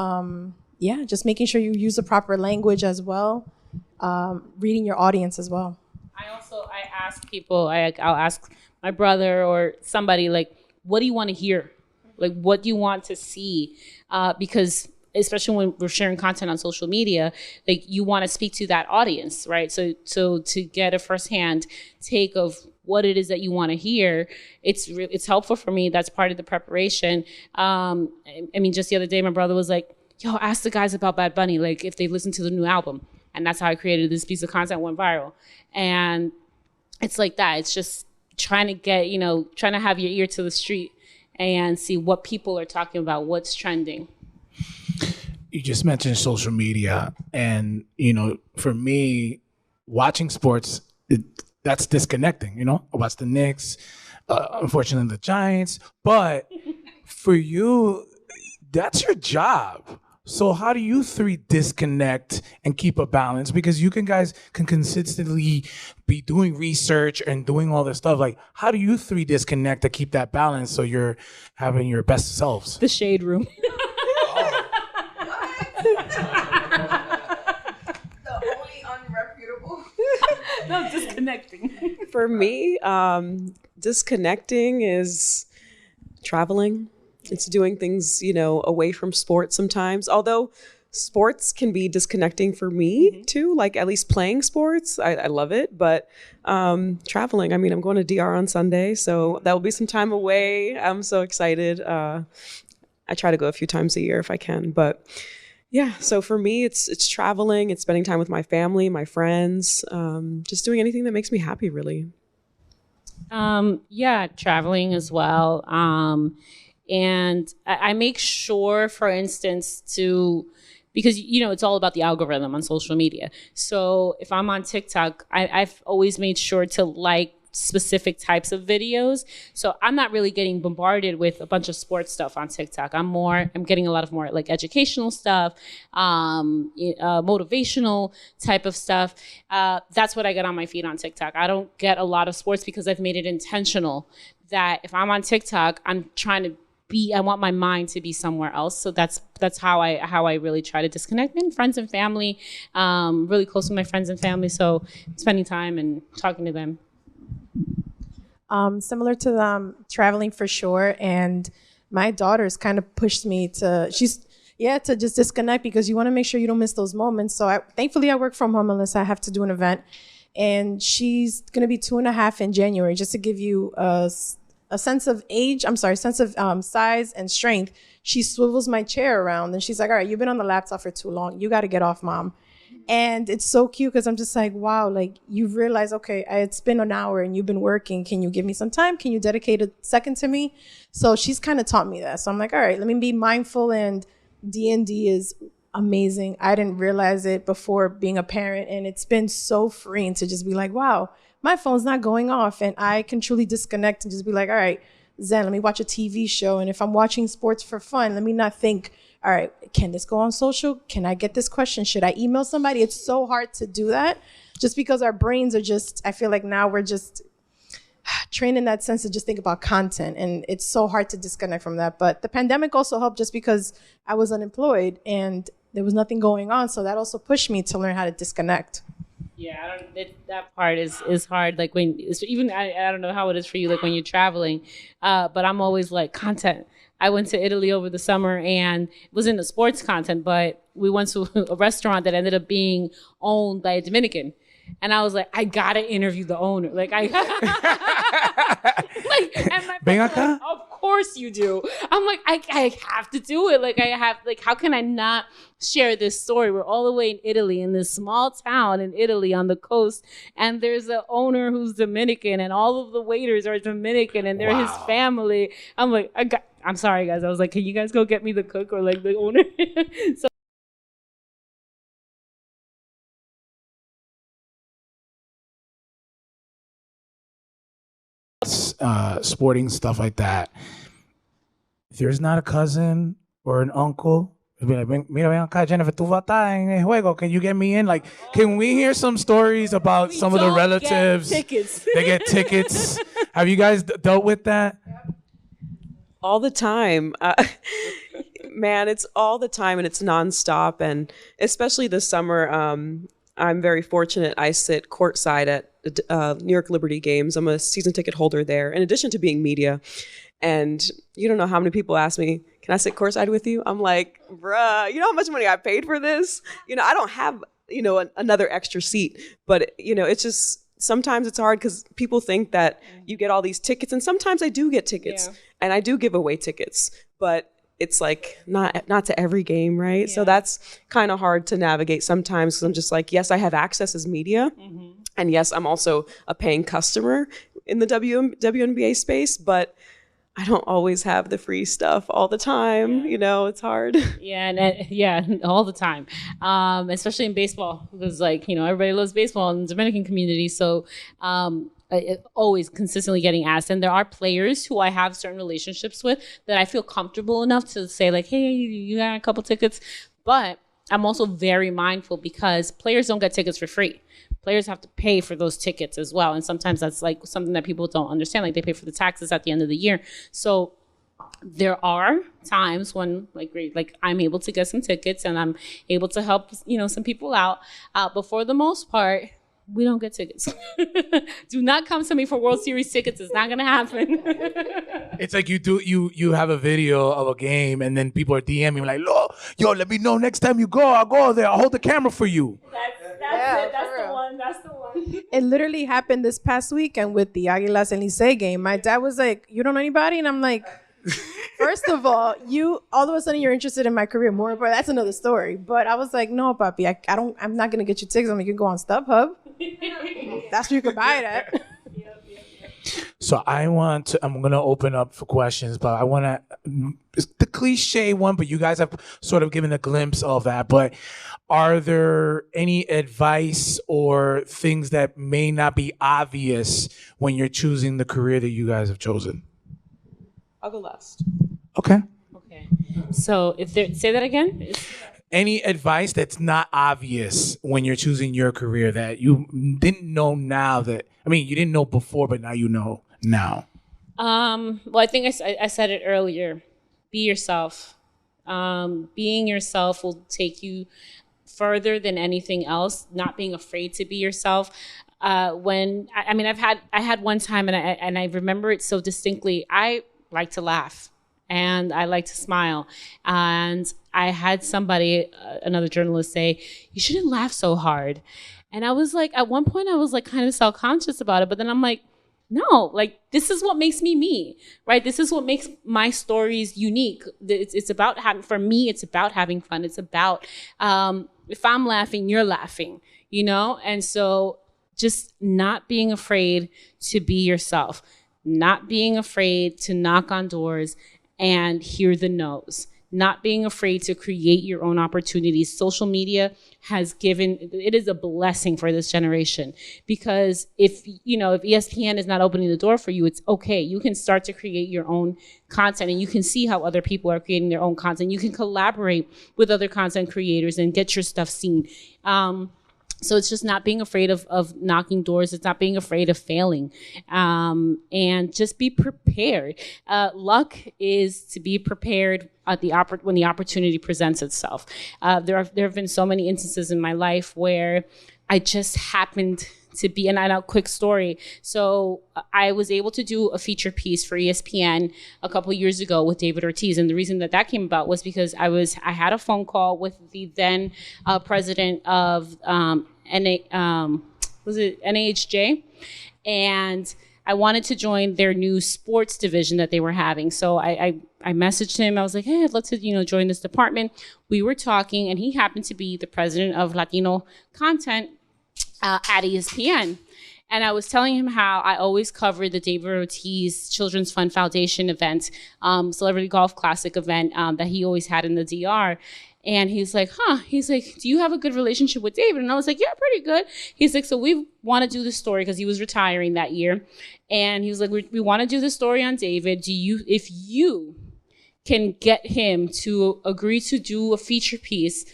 Just making sure you use the proper language as well. Reading your audience as well. I ask people, I'll ask my brother or somebody, like, what do you want to hear? Like, what do you want to see? Because especially when we're sharing content on social media, like, you want to speak to that audience, right? So to get a firsthand take of what it is that you want to hear, it's helpful for me. That's part of the preparation. I mean, just the other day, my brother was like, yo, ask the guys about Bad Bunny, like if they've listened to the new album. And that's how I created this piece of content, went viral. And it's like that. It's just trying to have your ear to the street and see what people are talking about, what's trending. You just mentioned social media. And, for me, watching sports, that's disconnecting, I watch the Knicks, unfortunately the Giants. But for you, that's your job. So how do you three disconnect and keep a balance? Because you guys can consistently be doing research and doing all this stuff. Like, how do you three disconnect to keep that balance so you're having your best selves? The shade room. The only unreputable. No, disconnecting. For me, disconnecting is traveling. It's doing things, away from sports sometimes. Although sports can be disconnecting for me too, like at least playing sports. I love it. But traveling, I mean, I'm going to DR on Sunday, so that will be some time away. I'm so excited. I try to go a few times a year if I can. But yeah, so for me, it's traveling. It's spending time with my family, my friends, just doing anything that makes me happy, really. Yeah, traveling as well. And I make sure, for instance, because, it's all about the algorithm on social media. So if I'm on TikTok, I've always made sure to like specific types of videos. So I'm not really getting bombarded with a bunch of sports stuff on TikTok. I'm getting a lot of more like educational stuff, motivational type of stuff. That's what I get on my feed on TikTok. I don't get a lot of sports because I've made it intentional that if I'm on TikTok, I want my mind to be somewhere else. So that's how I really try to disconnect. And friends and family, really close with my friends and family. So spending time and talking to them. Similar to them, traveling for sure. And my daughters kind of pushed me to just disconnect, because you want to make sure you don't miss those moments. So thankfully I work from home unless I have to do an event. And she's going to be 2.5 in January, just to give you a sense of size and strength. She swivels my chair around and she's like, all right, you've been on the laptop for too long. You got to get off, Mom. And it's so cute because I'm just like, wow, like you've realized, okay, it's been an hour and you've been working. Can you give me some time? Can you dedicate a second to me? So she's kind of taught me that. So I'm like, all right, let me be mindful. And D&D is amazing. I didn't realize it before being a parent. And it's been so freeing to just be like, wow, my phone's not going off, and I can truly disconnect and just be like, all right, Zen, let me watch a TV show. And if I'm watching sports for fun, let me not think, all right, can this go on social? Can I get this question? Should I email somebody? It's so hard to do that just because our brains are I feel like now we're just trained in that sense to just think about content. And it's so hard to disconnect from that. But the pandemic also helped just because I was unemployed and there was nothing going on. So that also pushed me to learn how to disconnect. Yeah, that part is hard. Like I don't know how it is for you, like when you're traveling, but I'm always like content. I went to Italy over the summer and it wasn't the sports content, but we went to a restaurant that ended up being owned by a Dominican. And I was like, I gotta interview the owner. Like and my friends were like, of course you do. I'm like, I have to do it. Like how can I not share this story? We're all the way in Italy, in this small town in Italy on the coast, and there's an owner who's Dominican, and all of the waiters are Dominican, and they're his family. I'm like, I'm sorry guys. I was like, can you guys go get me the cook or like the owner? So sporting stuff like that, if there's not a cousin or an uncle, it'll be like, mira, ven acá, Jennifer, tú vas a estar en el juego. Can you get me in? Like, can we hear some stories about some of the relatives? They get tickets. Have you guys dealt with that? All the time. Man, it's all the time and it's nonstop. And especially this summer, I'm very fortunate. I sit courtside at New York Liberty games. I'm a season ticket holder there, in addition to being media. And you don't know how many people ask me, can I sit courtside with you? I'm like, bruh, you know how much money I paid for this? I don't have, another extra seat. But, it's just, sometimes it's hard because people think that you get all these tickets. And sometimes I do get tickets. Yeah. And I do give away tickets. But it's like not to every game, right? Yeah. So that's kind of hard to navigate sometimes because I'm just like, yes, I have access as media. Mm-hmm. And yes, I'm also a paying customer in the WNBA space. But I don't always have the free stuff all the time. It's hard. Yeah, all the time. Especially in baseball, because everybody loves baseball in the Dominican community. So always consistently getting asked. And there are players who I have certain relationships with that I feel comfortable enough to say like, hey, you got a couple tickets. But I'm also very mindful because players don't get tickets for free. Players have to pay for those tickets as well. And sometimes that's like something that people don't understand. Like they pay for the taxes at the end of the year. So there are times when like I'm able to get some tickets and I'm able to help, some people out. But for the most part, we don't get tickets. Do not come to me for World Series tickets. It's not going to happen. It's like you have a video of a game and then people are DMing like, yo, let me know next time you go. I'll go there. I'll hold the camera for you. That's the one. It literally happened this past weekend with the Águilas and Licey game. My dad was like, you don't know anybody? And I'm like, first of all, all of a sudden you're interested in my career more, but that's another story. But I was like, no, papi, I'm not going to get you tickets. I'm like, you can go on StubHub. That's where you can buy it at. So I'm going to open up for questions, but I want to, it's the cliche one, but you guys have sort of given a glimpse of that. But are there any advice or things that may not be obvious when you're choosing the career that you guys have chosen? I'll go last. Okay. So say that again. Any advice that's not obvious when you're choosing your career that you didn't know you didn't know before, but now you know now? Well, I think I said it earlier. Be yourself. Being yourself will take you further than anything else. Not being afraid to be yourself. I had one time and I remember it so distinctly. I like to laugh. And I like to smile. And I had somebody, another journalist, say, you shouldn't laugh so hard. And I was like, at one point I was like kind of self-conscious about it. But then I'm like, no, like this is what makes me, right? This is what makes my stories unique. It's about for me, it's about having fun. It's about, if I'm laughing, you're laughing, And so just not being afraid to be yourself, not being afraid to knock on doors and hear the no's, not being afraid to create your own opportunities. Social media it is a blessing for this generation because if ESPN is not opening the door for you, it's okay. You can start to create your own content and you can see how other people are creating their own content. You can collaborate with other content creators and get your stuff seen. So it's just not being afraid of knocking doors. It's not being afraid of failing, and just be prepared. Luck is to be prepared at when the opportunity presents itself. There have been so many instances in my life where I just happened to be, and I know, quick story. So I was able to do a feature piece for ESPN a couple of years ago with David Ortiz. And the reason that came about was because I had a phone call with the then president of NAHJ. And I wanted to join their new sports division that they were having. So I messaged him. I was like, hey, I'd love to, join this department. We were talking, and he happened to be the president of Latino content at ESPN. And I was telling him how I always covered the David Ortiz Children's Fund Foundation event, Celebrity Golf Classic event that he always had in the DR. And he's like, he's like, do you have a good relationship with David? And I was like, yeah, pretty good. He's like, so we want to do this story because he was retiring that year. And he was like, we want to do the story on David. If you can get him to agree to do a feature piece,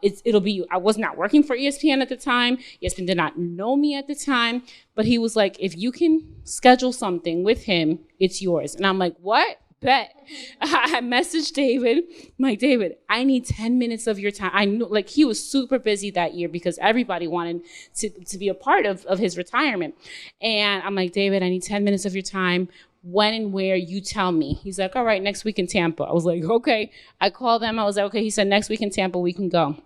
it'll be you. I was not working for ESPN at the time. ESPN did not know me at the time. But he was like, if you can schedule something with him, it's yours. And I'm like, what? bet. I messaged David. I'm like, David, I need 10 minutes of your time. I knew, like, he was super busy that year because everybody wanted to be a part of his retirement. And I'm like, David, I need 10 minutes of your time. When and where, you tell me. He's like, all right, next week in Tampa. I was like, okay. I called them. I was like, okay. He said, next week in Tampa, we can go.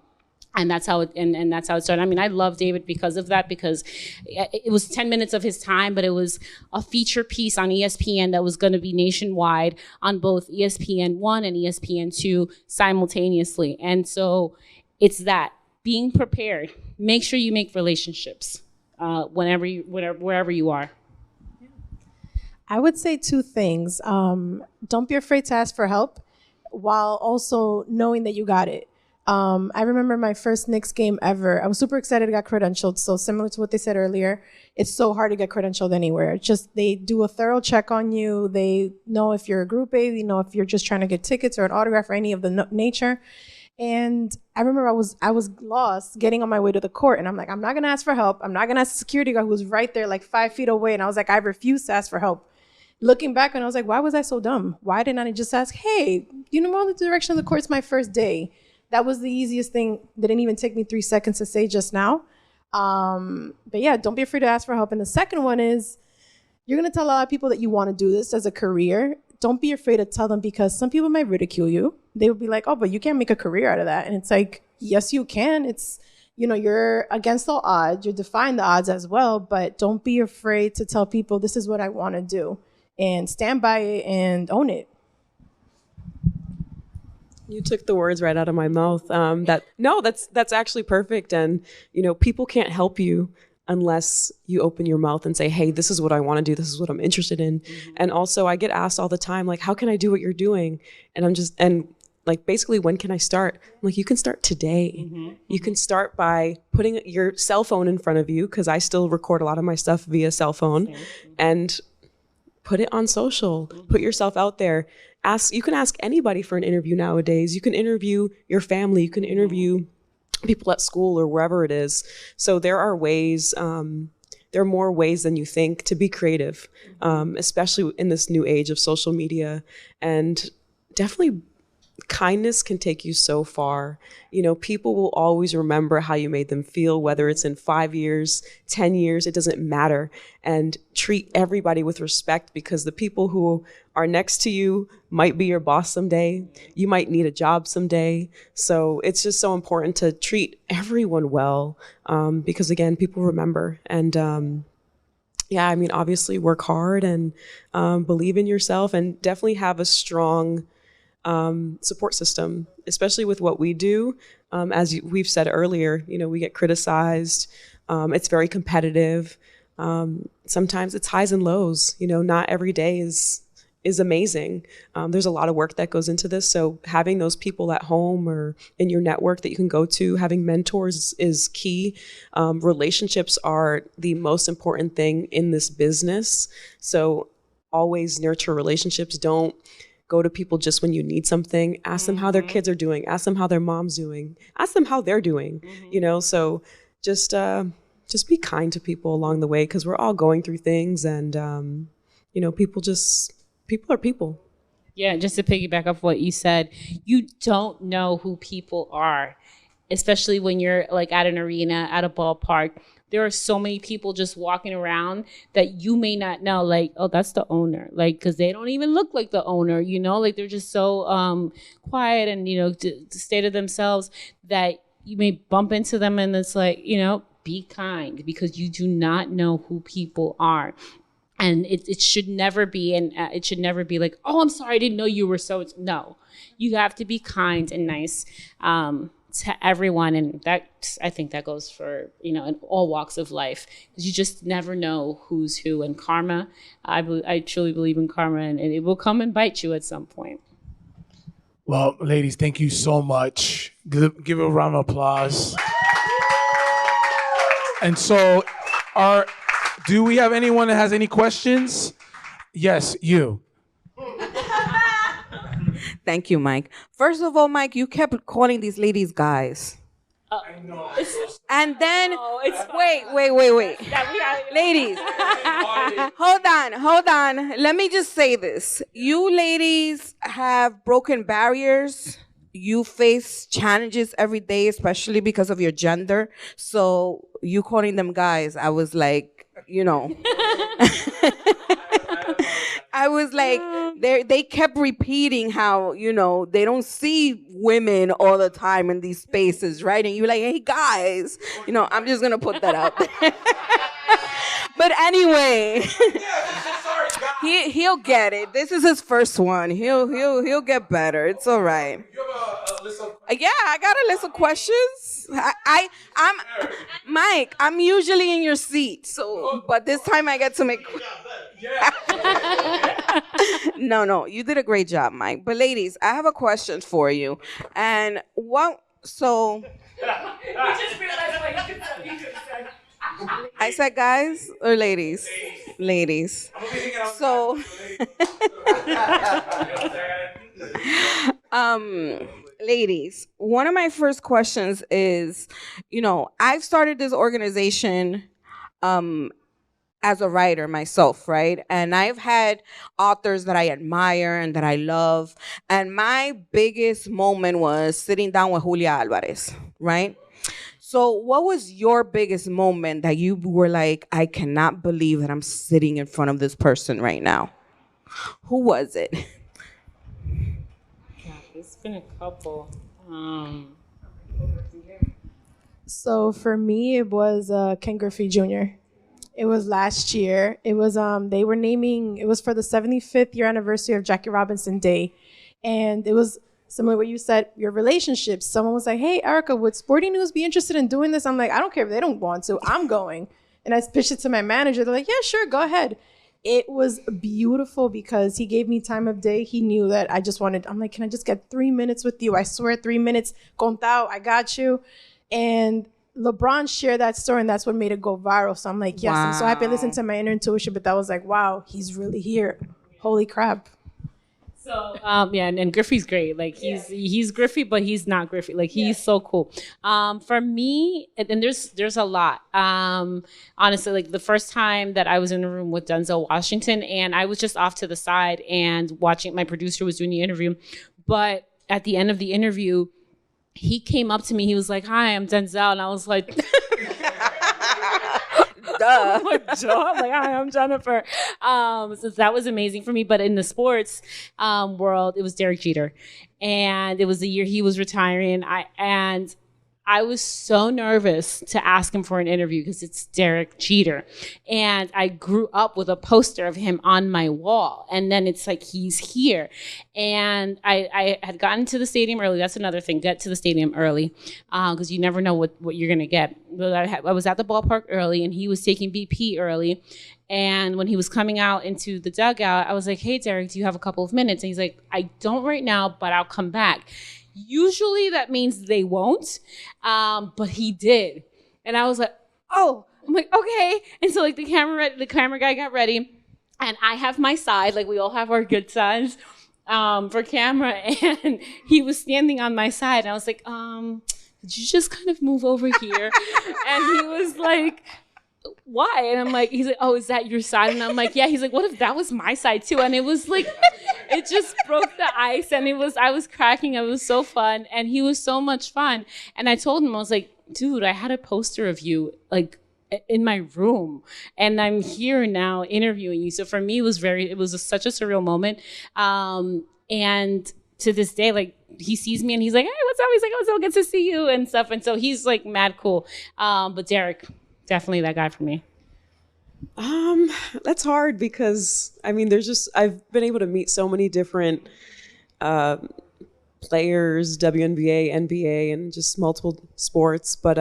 And that's how it and that's how it started. I mean, I love David because of that, because it was 10 minutes of his time, but it was a feature piece on ESPN that was going to be nationwide on both ESPN1 and ESPN2 simultaneously. And so it's that, being prepared. Make sure you make relationships wherever you are. I would say two things. Don't be afraid to ask for help while also knowing that you got it. I remember my first Knicks game ever. I was super excited to get credentialed. So similar to what they said earlier, it's so hard to get credentialed anywhere. It's just they do a thorough check on you. They know if you're a Group A, they know if you're just trying to get tickets or an autograph or any of the nature. And I remember I was lost getting on my way to the court, and I'm like, I'm not gonna ask for help. I'm not gonna ask the security guard who was right there like 5 feet away. And I was like, I refuse to ask for help. Looking back, and I was like, why was I so dumb? Why didn't I just ask, hey, you know, the direction of the court's my first day? That was the easiest thing. Didn't even take me 3 seconds to say just now. But yeah, don't be afraid to ask for help. And the second one is, you're going to tell a lot of people that you want to do this as a career. Don't be afraid to tell them, because some people might ridicule you. They will be like, oh, but you can't make a career out of that. And it's like, yes, you can. It's, you know, you're against all odds. You're defying the odds as well. But don't be afraid to tell people, this is what I want to do. And stand by it and own it. You took the words right out of my mouth. That's actually perfect. And, you know, people can't help you unless you open your mouth and say, hey, this is what I want to do. This is what I'm interested in. Mm-hmm. And also I get asked all the time, like, how can I do what you're doing? And like, basically, when can I start? I'm like, you can start today. Mm-hmm. You can start by putting your cell phone in front of you, because I still record a lot of my stuff via cell phone, and put it on social. Mm-hmm. Put yourself out there. You can ask anybody for an interview nowadays. You can interview your family. You can interview people at school or wherever it is. So there are ways, there are more ways than you think to be creative, especially in this new age of social media. And definitely kindness can take you so far. You know, people will always remember how you made them feel, whether it's in 5 years, 10 years, it doesn't matter. And treat everybody with respect, because the people who are next to you might be your boss someday. You might need a job someday. So it's just so important to treat everyone well, because again, people remember. And yeah, I mean, obviously work hard and believe in yourself, and definitely have a strong support system, especially with what we do. We've said earlier, you know, we get criticized. It's very competitive. Sometimes it's highs and lows. You know, not every day is amazing. There's a lot of work that goes into this. So having those people at home or in your network that you can go to, having mentors is key. Relationships are the most important thing in this business. So always nurture relationships. Don't go to people just when you need something. Ask them how their kids are doing. Ask them how their mom's doing. Ask them how they're doing. You know, so just be kind to people along the way, because we're all going through things, and you know, people are people. Yeah, just to piggyback off what you said, you don't know who people are, especially when you're like at an arena, at a ballpark. There are so many people just walking around that you may not know, like, oh, that's the owner, like, because they don't even look like the owner, you know, like they're just so quiet and, you know, to stay to themselves, that you may bump into them, and it's like, you know, be kind, because you do not know who people are. And it should never be, and it should never be like, oh, I'm sorry, I didn't know you were so. No, you have to be kind and nice to everyone, and that, I think that goes for, you know, in all walks of life, because you just never know who's who. And karma, I truly believe in karma, and it will come and bite you at some point. Well, ladies, thank you so much. Give a round of applause. And so, do we have anyone that has any questions? Yes, you. Thank you, Mike. First of all, Mike, you kept calling these ladies guys. I know. And then, it's wait. Ladies, hold on. Let me just say this. You ladies have broken barriers. You face challenges every day, especially because of your gender. So you calling them guys, I was like, I was like, they kept repeating how, they don't see women all the time in these spaces, right? And you're like, hey, guys, I'm just going to put that out there. But anyway, he'll get it. This is his first one. He'll get better. It's all right. You have a list of Yeah, I got a list of questions. I'm Mike. I'm usually in your seat, but this time I get to make. No, you did a great job, Mike. But ladies, I have a question for you, and what? So. I said guys or ladies? Ladies. So. Ladies, one of my first questions is, I've started this organization as a writer myself, right? And I've had authors that I admire and that I love. And my biggest moment was sitting down with Julia Alvarez, right? So what was your biggest moment that you were like, I cannot believe that I'm sitting in front of this person right now? Who was it? It's been a couple. So for me, it was Ken Griffey Jr. It was last year. It was they were naming. It was for the 75th year anniversary of Jackie Robinson Day, and it was similar to what you said. Your relationships. Someone was like, "Hey, Erika, would Sporting News be interested in doing this?" I'm like, "I don't care if they don't want to. I'm going." And I pitched it to my manager. They're like, "Yeah, sure, go ahead." It was beautiful because he gave me time of day. He knew that I just wanted. I'm like, "Can I just get 3 minutes with you? I swear, 3 minutes. Contao, I got you." And LeBron shared that story, and that's what made it go viral. So I'm like, yes, wow. I'm so happy I listened to my inner intuition, but that was like, wow, he's really here. Holy crap. So and Griffey's great. Like he's Griffey, but he's not Griffey. Like he's so cool. For me, and there's a lot. Honestly, like the first time that I was in a room with Denzel Washington, and I was just off to the side and watching. My producer was doing the interview, but at the end of the interview, he came up to me. He was like, "Hi, I'm Denzel," and I was like, "Duh." I'm like, "Hi, I'm Jennifer." So that was amazing for me. But in the sports world, it was Derek Jeter, and it was the year he was retiring. I was so nervous to ask him for an interview because it's Derek Jeter. And I grew up with a poster of him on my wall. And then it's like, he's here. And I had gotten to the stadium early. That's another thing. Get to the stadium early because you never know what you're going to get. But I was at the ballpark early, and he was taking BP early. And when he was coming out into the dugout, I was like, "Hey, Derek, do you have a couple of minutes?" And he's like, "I don't right now, but I'll come back." Usually that means they won't, but he did. And I was like, "Oh," I'm like, "Okay." And so like the camera guy got ready, and I have my side, like we all have our good sides for camera, and he was standing on my side, and I was like, "Could you just kind of move over here?" And he was like, "Why?" And I'm like, he's like, "Oh, is that your side?" And I'm like, "Yeah." He's like, "What if that was my side too?" And it was like, it just broke the ice, and I was cracking. It was so fun, and he was so much fun. And I told him, I was like, "Dude, I had a poster of you like in my room, and I'm here now interviewing you." So for me, it was such a surreal moment. And to this day, like he sees me and he's like, "Hey, what's up?" He's like, "Oh, so good to see you," and stuff. And so he's like mad cool. But Derek, definitely that guy for me. That's hard because I've been able to meet so many different players, WNBA, NBA, and just multiple sports. But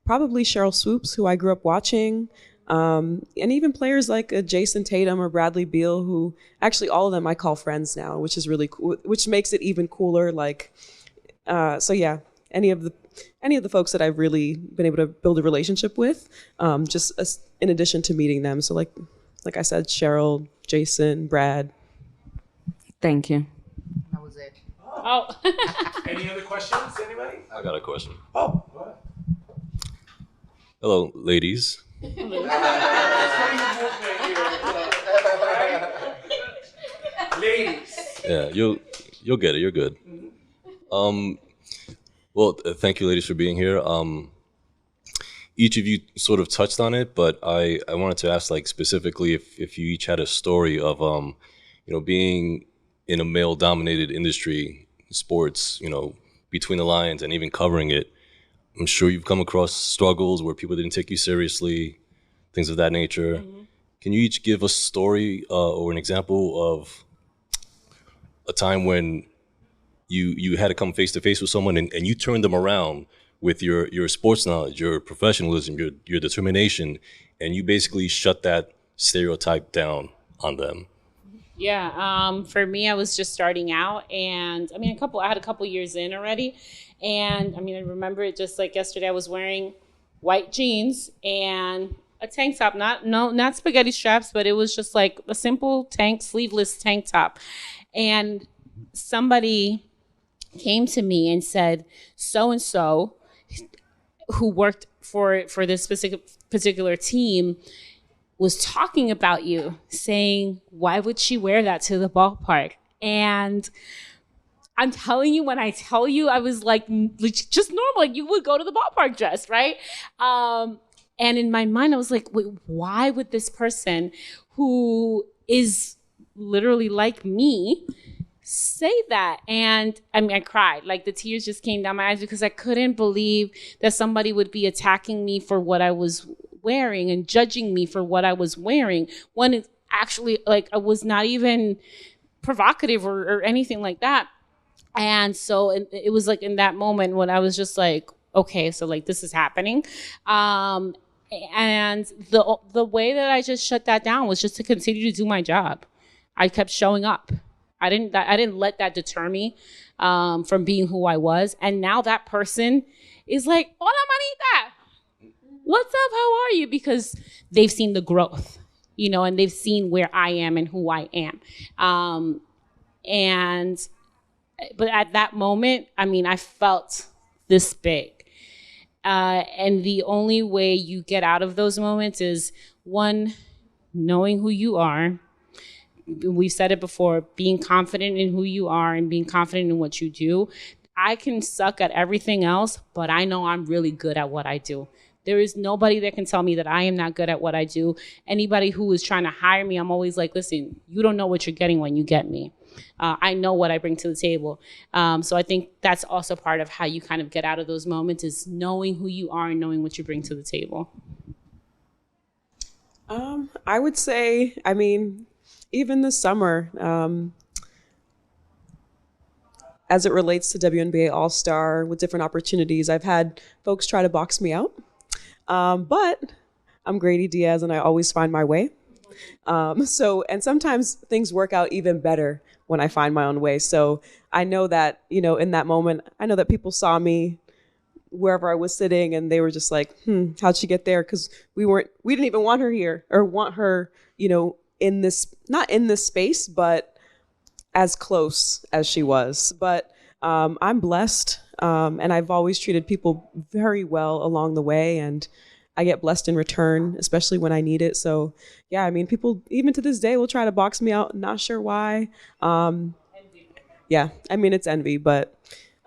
probably Cheryl Swoops, who I grew up watching, and even players like Jason Tatum or Bradley Beal, who actually all of them I call friends now, which is really cool, which makes it even cooler. Like, so yeah, any of the folks that I've really been able to build a relationship with, in addition to meeting them. So like I said, Cheryl, Jason, Brad. Thank you. That was it. Oh. Any other questions? Anybody? I got a question. Oh, go ahead. Hello, ladies. Ladies. Yeah, you'll get it. You're good. Well, thank you, ladies, for being here. Each of you sort of touched on it, but I wanted to ask, like, specifically if you each had a story of being in a male-dominated industry, sports, between the lines, and even covering it. I'm sure you've come across struggles where people didn't take you seriously, things of that nature. Mm-hmm. Can you each give a story or an example of a time when you had to come face to face with someone and you turned them around with your sports knowledge, your professionalism, your determination, and you basically shut that stereotype down on them? Yeah, for me, I was just starting out, and I had a couple years in already, and I remember it just like yesterday. I was wearing white jeans and a tank top, not spaghetti straps, but it was just like a simple sleeveless tank top, and somebody came to me and said, so and so, who worked for this particular team, was talking about you, saying, why would she wear that to the ballpark? And I'm telling you, when I tell you, I was like, just normal, like you would go to the ballpark dressed, right? And in my mind, I was like, wait, why would this person who is literally like me say that? And I cried. Like the tears just came down my eyes because I couldn't believe that somebody would be attacking me for what I was wearing and judging me for what I was wearing, when it actually, like, I was not even provocative or anything like that. And so it was like in that moment when I was just like, okay, so like this is happening. And the way that I just shut that down was just to continue to do my job. I kept showing up. I didn't let that deter me from being who I was. And now that person is like, hola, manita. What's up? How are you? Because they've seen the growth, and they've seen where I am and who I am. But at that moment, I felt this big. And the only way you get out of those moments is, one, knowing who you are. We've said it before, being confident in who you are and being confident in what you do. I can suck at everything else, but I know I'm really good at what I do. There is nobody that can tell me that I am not good at what I do. Anybody who is trying to hire me, I'm always like, listen, you don't know what you're getting when you get me. I know what I bring to the table. So I think that's also part of how you kind of get out of those moments, is knowing who you are and knowing what you bring to the table. I would say, even this summer, as it relates to WNBA All-Star with different opportunities, I've had folks try to box me out. But I'm Greydy Diaz and I always find my way. And sometimes things work out even better when I find my own way. So I know that, in that moment, I know that people saw me wherever I was sitting and they were just like, how'd she get there? Because we didn't even want her here or want her, in this, not in this space, but as close as she was. But I'm blessed. And I've always treated people very well along the way, and I get blessed in return, especially when I need it. So yeah, people even to this day will try to box me out. Not sure why. Yeah, it's envy, but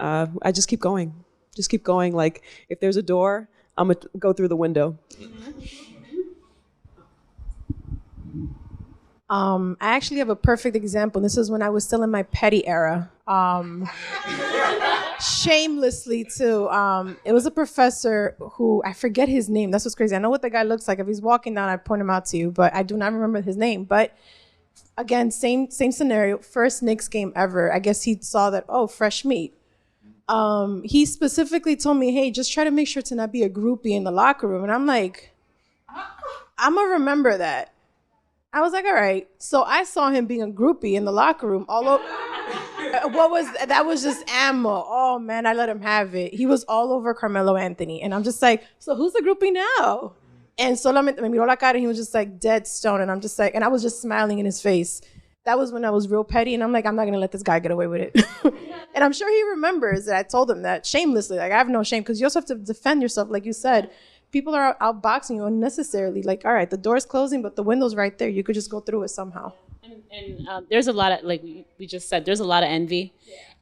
I just keep going. Just keep going. Like if there's a door, I'm gonna go through the window. I actually have a perfect example. This is when I was still in my petty era. Shamelessly too. It was a professor who, I forget his name. That's what's crazy. I know what the guy looks like. If he's walking down, I point him out to you, but I do not remember his name. But again, same scenario. First Knicks game ever. I guess he saw that, fresh meat. He specifically told me, hey, just try to make sure to not be a groupie in the locker room. And I'm like, I'm gonna remember that. I was like, all right. So I saw him being a groupie in the locker room all over. That was just ammo. Oh man, I let him have it. He was all over Carmelo Anthony. And I'm just like, so who's the groupie now? And solamente me miró la cara and he was just like dead stone. And I'm just like, and I was just smiling in his face. that was when I was real petty, and I'm like, I'm not gonna let this guy get away with it. And I'm sure he remembers that I told him that shamelessly. Like, I have no shame, because you also have to defend yourself, like you said. People are outboxing you unnecessarily. Like, all right, the door's closing, but the window's right there. You could just go through it somehow. And there's a lot of, like we just said, there's a lot of envy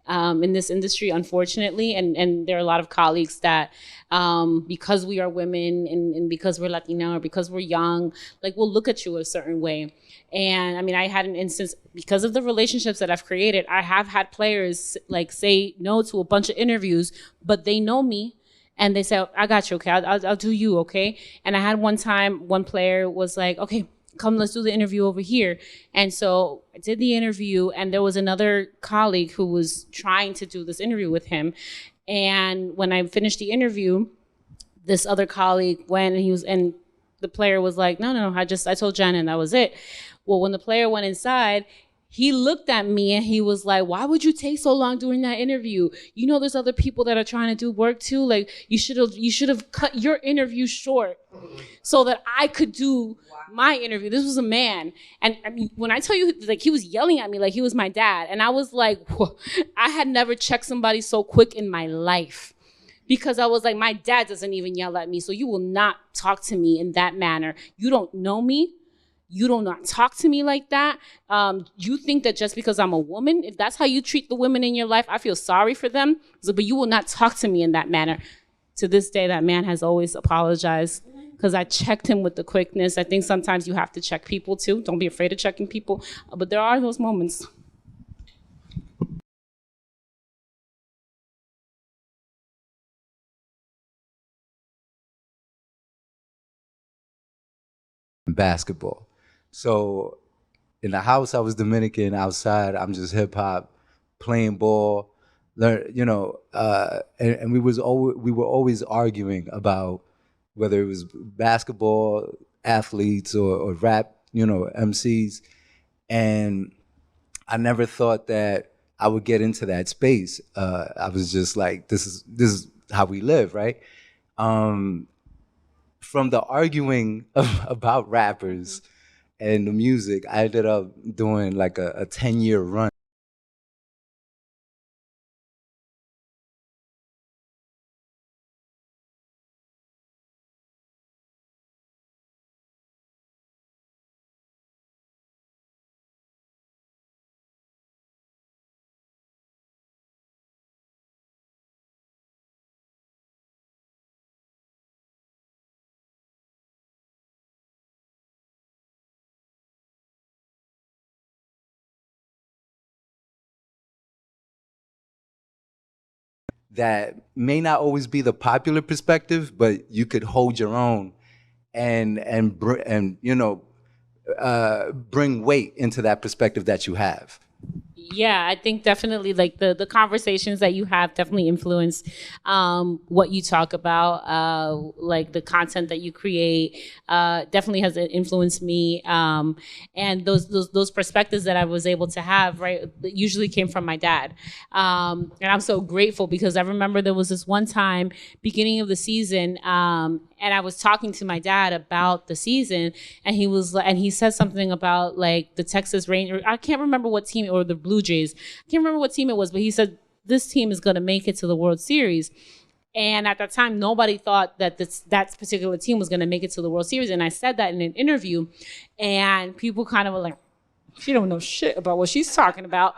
in this industry, unfortunately. And there are a lot of colleagues that, because we are women and because we're Latino or because we're young, like, we'll look at you a certain way. And I mean, I had an instance, because of the relationships that I've created, I have had players like say no to a bunch of interviews, but they know me. And they say, I got you, okay, I'll do you, okay? And I had one time, one player was like, okay, come, let's do the interview over here. And so I did the interview, and there was another colleague who was trying to do this interview with him. And when I finished the interview, this other colleague went, and the player was like, no, I told Jen, and that was it. Well, when the player went inside, he looked at me and he was like, why would you take so long during that interview? You know, there's other people that are trying to do work too. Like, you should have cut your interview short so that I could do my interview. This was a man. And I mean, when I tell you, like, he was yelling at me like he was my dad. And I was like, whoa, I had never checked somebody so quick in my life. Because I was like, my dad doesn't even yell at me, so you will not talk to me in that manner. You don't know me. You do not talk to me like that. You think that just because I'm a woman, if that's how you treat the women in your life, I feel sorry for them. So, but you will not talk to me in that manner. To this day, that man has always apologized because I checked him with the quickness. I think sometimes you have to check people too. Don't be afraid of checking people. But there are those moments. Basketball. So in the house, I was Dominican. Outside, I'm just hip hop, playing ball. And we were always arguing about whether it was basketball athletes or rap, MCs. And I never thought that I would get into that space. I was just like, this is how we live, right? From the arguing about rappers and the music, I ended up doing like a 10-year run. That may not always be the popular perspective, but you could hold your own and bring weight into that perspective that you have. Yeah, I think definitely like the conversations that you have definitely influence what you talk about, like the content that you create definitely has influenced me. And those perspectives that I was able to have, right, usually came from my dad. And I'm so grateful because I remember there was this one time, beginning of the season, and I was talking to my dad about the season, and he said something about like the Texas Rangers. I can't remember what team, or the Blue Jays. I can't remember what team it was, but he said this team is going to make it to the World Series. And at that time, nobody thought that that particular team was going to make it to the World Series. And I said that in an interview, and people kind of were like, "She don't know shit about what she's talking about."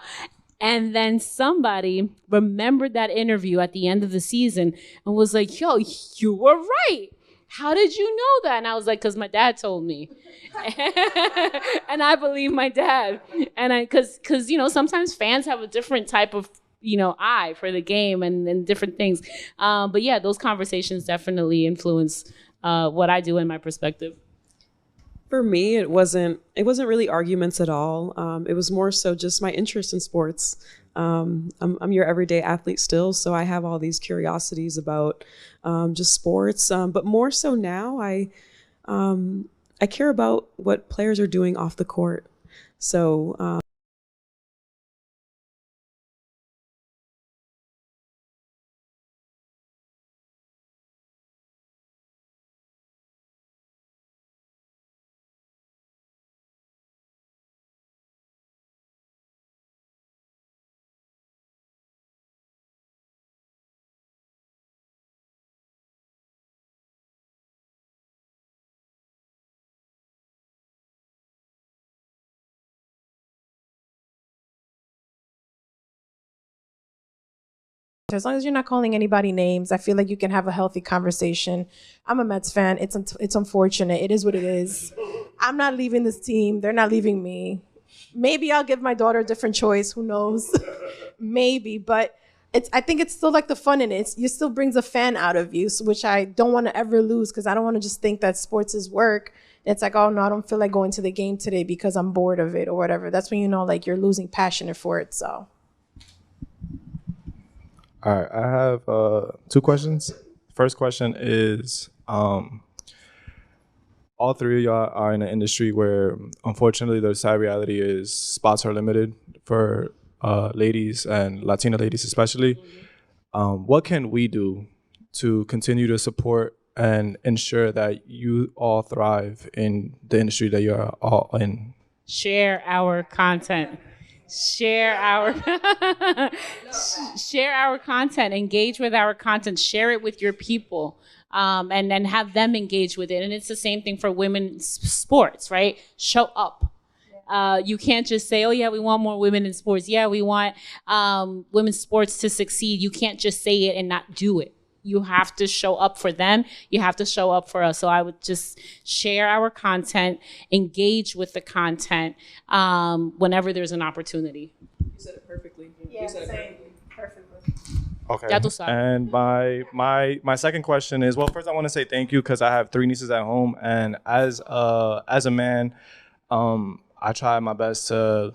And then somebody remembered that interview at the end of the season and was like, "Yo, you were right. How did you know that?" And I was like, because my dad told me. And I believe my dad. And because sometimes fans have a different type of, eye for the game and different things. But yeah, those conversations definitely influence what I do in my perspective. For me, it wasn't really arguments at all. It was more so just my interest in sports. I'm your everyday athlete still, so I have all these curiosities about just sports. But more so now, I care about what players are doing off the court. So As long as you're not calling anybody names, I feel like you can have a healthy conversation. I'm a Mets fan. It's unfortunate. It is what it is. I'm not leaving this team. They're not leaving me. Maybe I'll give my daughter a different choice. Who knows? Maybe, but I think it's still like the fun in it. It still brings a fan out of you, which I don't want to ever lose because I don't want to just think that sports is work. It's like, oh no, I don't feel like going to the game today because I'm bored of it or whatever. That's when you know like you're losing passion for it. So. All right, I have 2 questions. First question is, all 3 of y'all are in an industry where, unfortunately, the sad reality is spots are limited for ladies and Latina ladies especially. What can we do to continue to support and ensure that you all thrive in the industry that you're all in? Share our content. Share our content, engage with our content, share it with your people, and then have them engage with it. And it's the same thing for women's sports, right? Show up. You can't just say, oh yeah, we want more women in sports. Yeah, we want women's sports to succeed. You can't just say it and not do it. You have to show up for them. You have to show up for us. So I would just share our content, engage with the content whenever there's an opportunity. You said it perfectly. Yeah, same. Perfectly. Okay. And my second question is, well, first I want to say thank you because I have 3 nieces at home, and as a man, I try my best to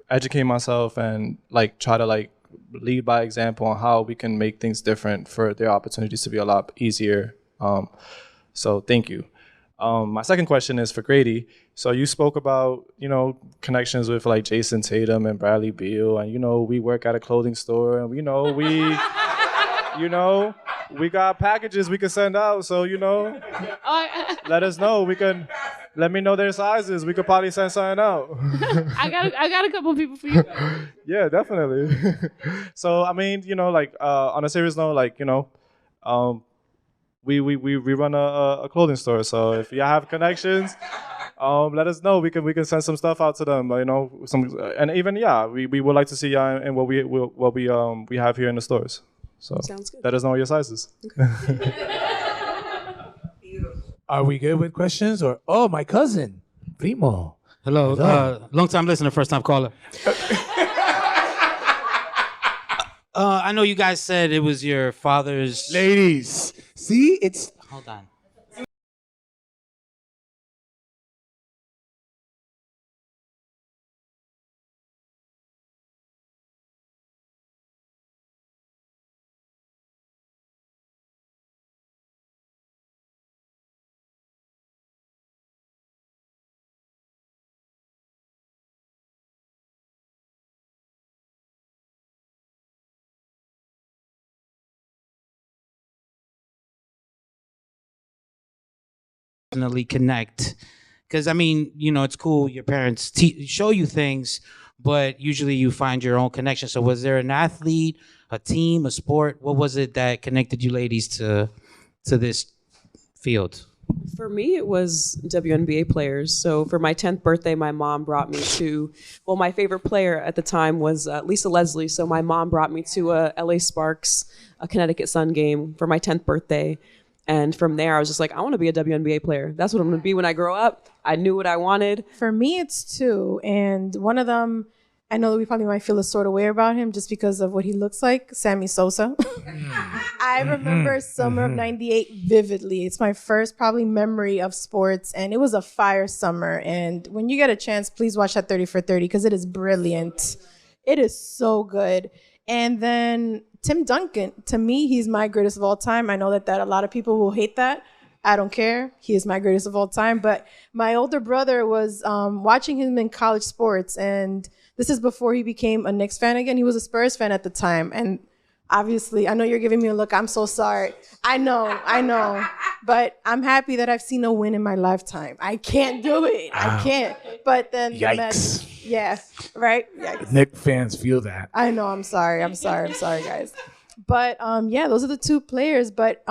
educate myself and like try to like lead by example on how we can make things different for their opportunities to be a lot easier. So thank you. My second question is for Greydy. So you spoke about, connections with like Jason Tatum and Bradley Beal, and we work at a clothing store, and we we got packages we can send out. So let us know. Let me know their sizes. We could probably send something out. I got a couple people for you. Yeah, definitely. So I mean, on a serious note, we run a clothing store. So if you have connections, let us know. We can send some stuff out to them. And even we would like to see y'all in what we have here in the stores. So sounds good. Let us know your sizes. Are we good with questions or my cousin, Primo? Hello. Long time listener, first time caller. I know you guys said it was your father's. Ladies, see, it's. Hold on. Definitely connect, because I mean, it's cool your parents show you things, but usually you find your own connection. So was there an athlete, a team, a sport? What was it that connected you ladies to this field? For me, it was WNBA players. So for my 10th birthday, my mom brought me to, my favorite player at the time was Lisa Leslie. So my mom brought me to a LA Sparks, a Connecticut Sun game for my 10th birthday. And from there, I was just like, I want to be a WNBA player. That's what I'm going to be when I grow up. I knew what I wanted. For me, it's 2. And one of them, I know that we probably might feel a sort of way about him just because of what he looks like, Sammy Sosa. I remember summer of 98 vividly. It's my first probably memory of sports. And it was a fire summer. And when you get a chance, please watch that 30 for 30 because it is brilliant. It is so good. And then Tim Duncan, to me, he's my greatest of all time. I know that a lot of people will hate that. I don't care. He is my greatest of all time. But my older brother was watching him in college sports. And this is before he became a Knicks fan again. He was a Spurs fan at the time. And obviously, I know you're giving me a look. I'm so sorry. I know. But I'm happy that I've seen a win in my lifetime. I can't do it. I can't. But then Yikes. Yeah, right? Yikes. Knicks fans feel that. I know. I'm sorry, guys. But yeah, those are the two players. But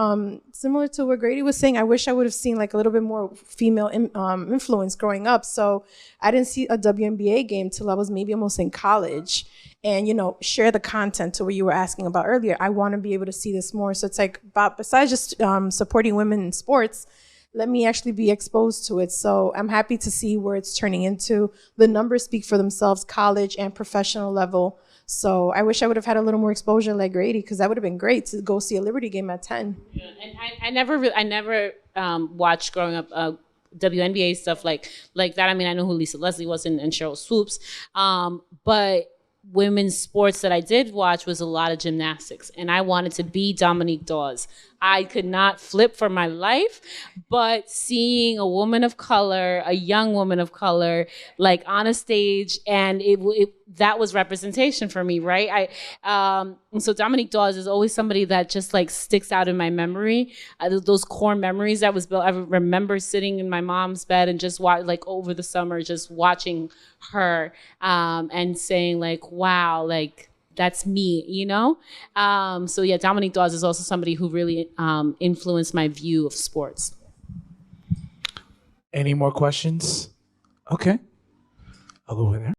similar to what Grady was saying, I wish I would have seen like a little bit more female influence growing up. So I didn't see a WNBA game till I was maybe almost in college. And, you know, share the content to what you were asking about earlier. I want to be able to see this more. So it's like, besides just supporting women in sports, let me actually be exposed to it. So I'm happy to see where it's turning into. The numbers speak for themselves, college and professional level. So I wish I would have had a little more exposure like Grady, because that would have been great to go see a Liberty game at 10. Yeah, and I never watched growing up WNBA stuff like that. I mean, I know who Lisa Leslie was and Cheryl Swoops, but women's sports that I did watch was a lot of gymnastics, and I wanted to be Dominique Dawes. I could not flip for my life, but seeing a woman of color, a young woman of color, like on a stage, and that was representation for me, right? And so Dominique Dawes is always somebody that just like sticks out in my memory. Those core memories that was built. I remember sitting in my mom's bed and just like over the summer, just watching her and saying like, wow, like that's me, you know? So yeah, Dominique Dawes is also somebody who really influenced my view of sports. Any more questions? Okay. I'll go over there.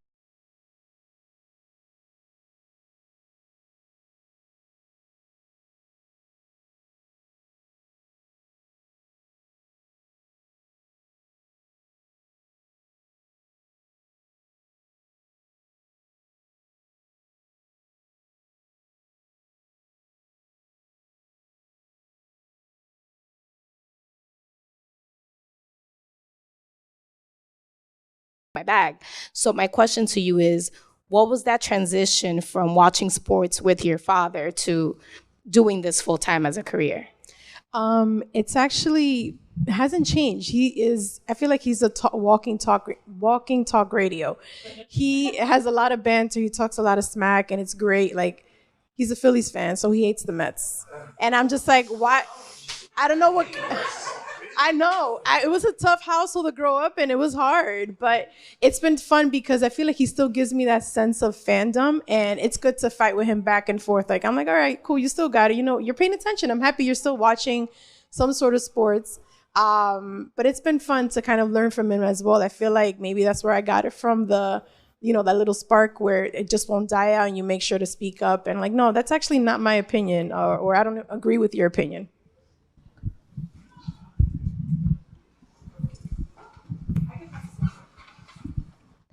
My bag. So my question to you is, what was that transition from watching sports with your father to doing this full time as a career? It's actually hasn't changed. I feel like he's a walking talk radio. He has a lot of banter. He talks a lot of smack, and it's great. Like, he's a Phillies fan, so he hates the Mets. And I'm just like, why? I don't know what. I know. It was a tough household to grow up in. It was hard, but it's been fun because I feel like he still gives me that sense of fandom, and it's good to fight with him back and forth. Like, I'm like, all right, cool, you still got it. You know, you're paying attention. I'm happy you're still watching some sort of sports. But it's been fun to kind of learn from him as well. I feel like maybe that's where I got it from, that little spark where it just won't die out and you make sure to speak up. And like, no, that's actually not my opinion, or I don't agree with your opinion.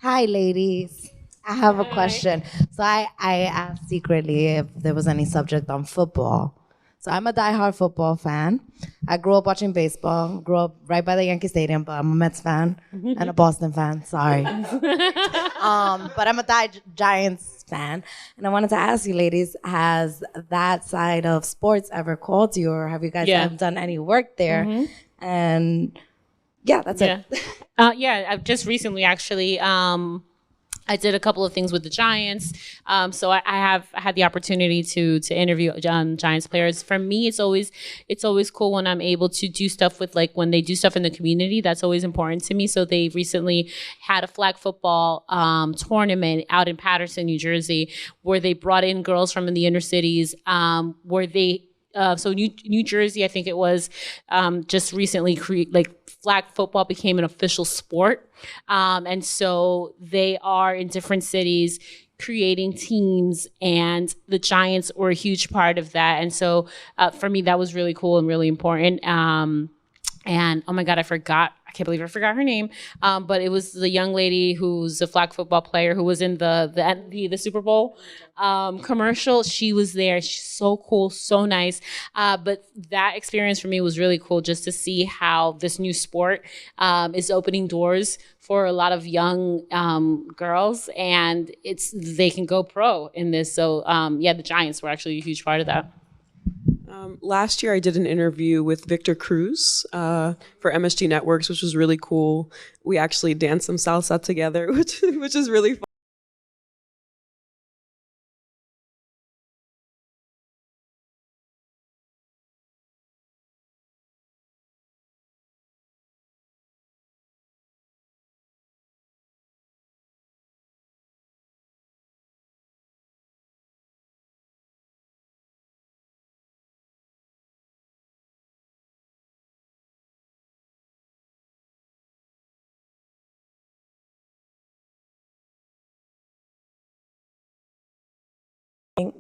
Hi, ladies. I have a question. So I asked secretly if there was any subject on football. So I'm a diehard football fan. I grew up watching baseball, grew up right by the Yankee Stadium, but I'm a Mets fan and a Boston fan, sorry. But I'm a Giants fan. And I wanted to ask you, ladies, has that side of sports ever called you, or have you guys ever done any work there? Mm-hmm. And yeah, that's it. I've just recently actually, I did a couple of things with the Giants. So I have had the opportunity to interview Giants players. For me, it's always cool when I'm able to do stuff with, like, when they do stuff in the community. That's always important to me. So they recently had a flag football tournament out in Paterson, New Jersey, where they brought in girls from in the inner cities, where they so New Jersey, I think it was, just recently flag football became an official sport. And so they are in different cities creating teams, and the Giants were a huge part of that. And so for me, that was really cool and really important. And oh my God, I can't believe I forgot her name. But it was the young lady who's a flag football player who was in the Super Bowl commercial. She was there. She's so cool, so nice. But that experience for me was really cool, just to see how this new sport is opening doors for a lot of young girls, and they can go pro in this. So the Giants were actually a huge part of that. Last year, I did an interview with Victor Cruz for MSG Networks, which was really cool. We actually danced some salsa together, which is really fun.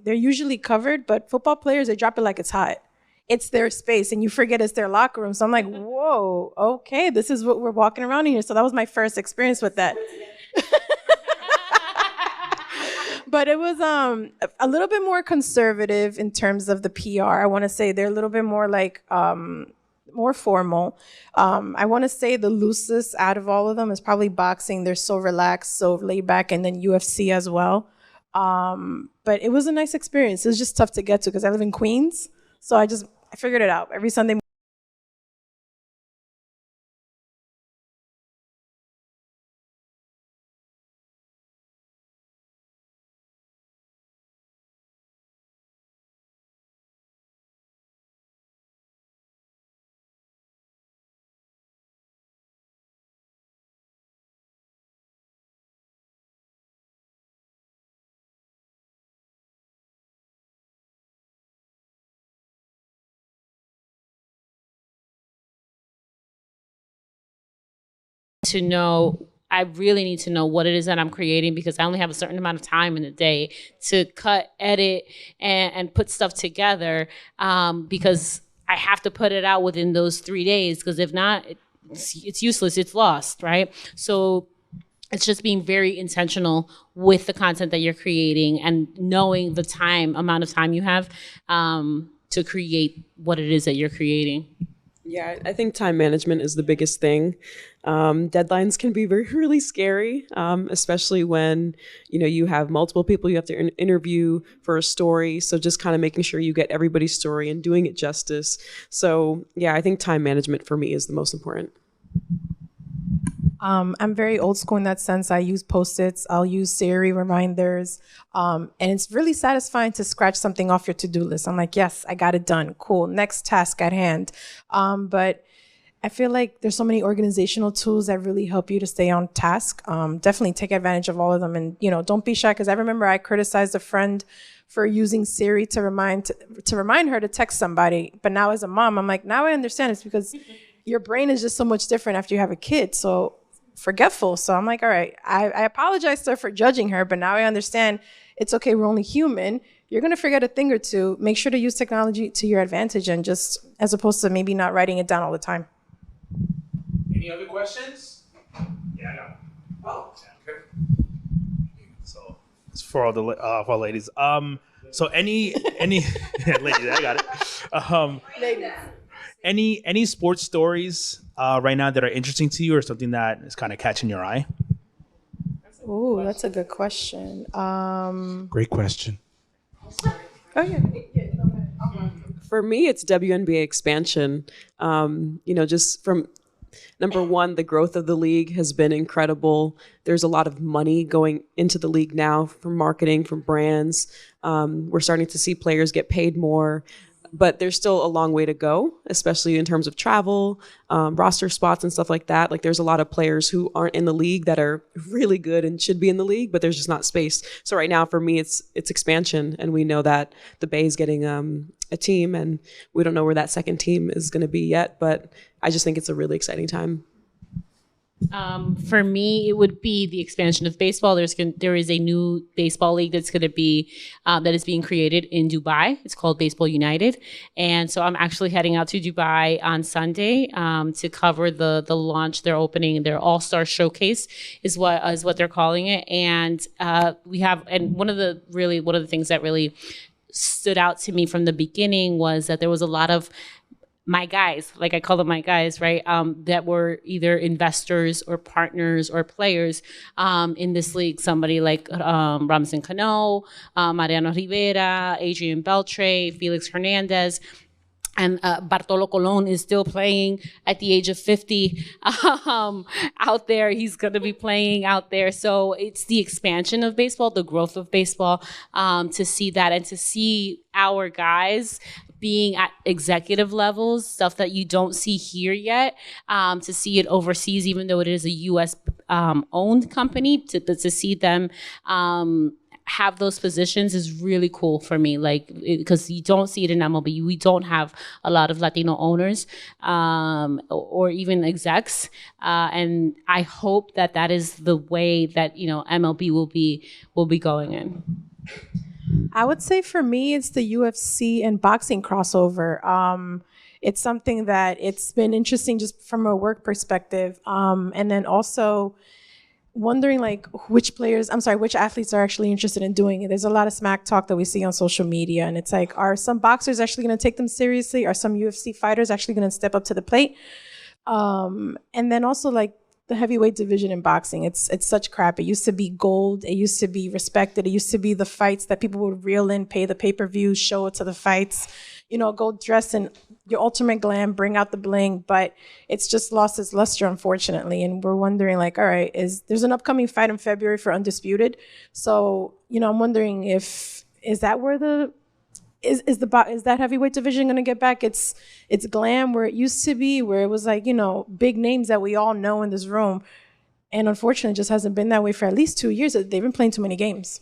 they're usually covered, but football players, they drop it like it's hot. It's their space and you forget it's their locker room. So I'm like, whoa, okay, this is what we're walking around in here. So that was my first experience with that. But it was a little bit more conservative in terms of the PR. I want to say they're a little bit more like more formal. I want to say the loosest out of all of them is probably boxing. They're so relaxed, so laid back, and then UFC as well. But it was a nice experience. It was just tough to get to because I live in Queens. So I figured it out. Every Sunday to know, I really need to know what it is that I'm creating because I only have a certain amount of time in the day to cut, edit, and put stuff together because I have to put it out within those 3 days because if not, it's useless, it's lost, right? So it's just being very intentional with the content that you're creating and knowing the amount of time you have to create what it is that you're creating. Yeah, I think time management is the biggest thing. Deadlines can be really scary, especially when you have multiple people you have to interview for a story. So just kind of making sure you get everybody's story and doing it justice. So yeah, I think time management for me is the most important. I'm very old school in that sense. I use Post-its. I'll use Siri reminders. And it's really satisfying to scratch something off your to-do list. I'm like, yes, I got it done. Cool. Next task at hand. But I feel like there's so many organizational tools that really help you to stay on task. Definitely take advantage of all of them. And, don't be shy. Because I remember I criticized a friend for using Siri to remind her to text somebody. But now as a mom, I'm like, now I understand. It's because your brain is just so much different after you have a kid. So forgetful. So I'm like, all right, I apologize to her for judging her, but now I understand it's okay. We're only human. You're going to forget a thing or two. Make sure to use technology to your advantage and just as opposed to maybe not writing it down all the time. Any other questions? Yeah, I know. Oh, okay. So it's for all the for all ladies. So any ladies, I got it. Ladies. Any sports stories right now that are interesting to you or something that is kind of catching your eye? Oh, that's a good question. Great question. Oh, yeah. For me, it's WNBA expansion. Just from number one, the growth of the league has been incredible. There's a lot of money going into the league now from marketing, from brands. We're starting to see players get paid more. But there's still a long way to go, especially in terms of travel, roster spots and stuff like that. Like there's a lot of players who aren't in the league that are really good and should be in the league, but there's just not space. So right now for me, it's expansion. And we know that the Bay is getting a team and we don't know where that second team is going to be yet. But I just think it's a really exciting time. For me, it would be the expansion of baseball. There is a new baseball league that's going to be that is being created in Dubai. It's called Baseball United, and so I'm actually heading out to Dubai on Sunday to cover the launch. They're opening their All-Star Showcase is what they're calling it, and one of the things that really stood out to me from the beginning was that there was a lot of my guys, like I call them my guys, right? That were either investors or partners or players in this league. Somebody like Robinson Cano, Mariano Rivera, Adrian Beltre, Felix Hernandez. And Bartolo Colon is still playing at the age of 50 out there. He's going to be playing out there. So it's the expansion of baseball, the growth of baseball, to see that and to see our guys being at executive levels, stuff that you don't see here yet, to see it overseas, even though it is a U.S. Owned company, to see them have those positions is really cool for me, because you don't see it in MLB. We don't have a lot of Latino owners or even execs, and I hope that is the way that MLB will be going in. I would say for me, it's the UFC and boxing crossover. It's something that it's been interesting just from a work perspective. And then also wondering like which athletes are actually interested in doing it. There's a lot of smack talk that we see on social media. And it's like, are some boxers actually going to take them seriously? Are some UFC fighters actually going to step up to the plate? And then also like the heavyweight division in boxing, it's such crap. It used to be gold. It used to be respected. It used to be the fights that people would reel in, pay the pay-per-view, show it to the fights, go dress in your ultimate glam, bring out the bling, but it's just lost its luster, unfortunately. And we're wondering like, all right, there's an upcoming fight in February for Undisputed. So, I'm wondering is that where is that heavyweight division going to get back its glam where it used to be, where it was like, big names that we all know in this room. And unfortunately, it just hasn't been that way for at least 2 years. They've been playing too many games.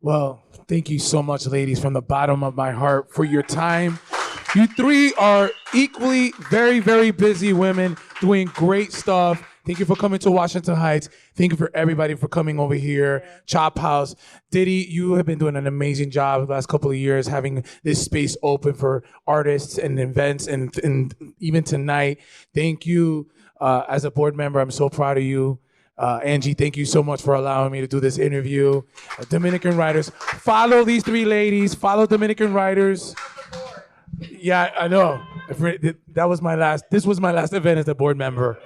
Well, thank you so much, ladies, from the bottom of my heart for your time. You three are equally very, very busy women doing great stuff. Thank you for coming to Washington Heights. Thank you for everybody for coming over here. Chophouse. Diddy, you have been doing an amazing job the last couple of years having this space open for artists and events and even tonight. Thank you. As a board member, I'm so proud of you. Angie, thank you so much for allowing me to do this interview. Dominican Writers. Follow these three ladies. Follow Dominican Writers. Yeah, I know. This was my last event as a board member.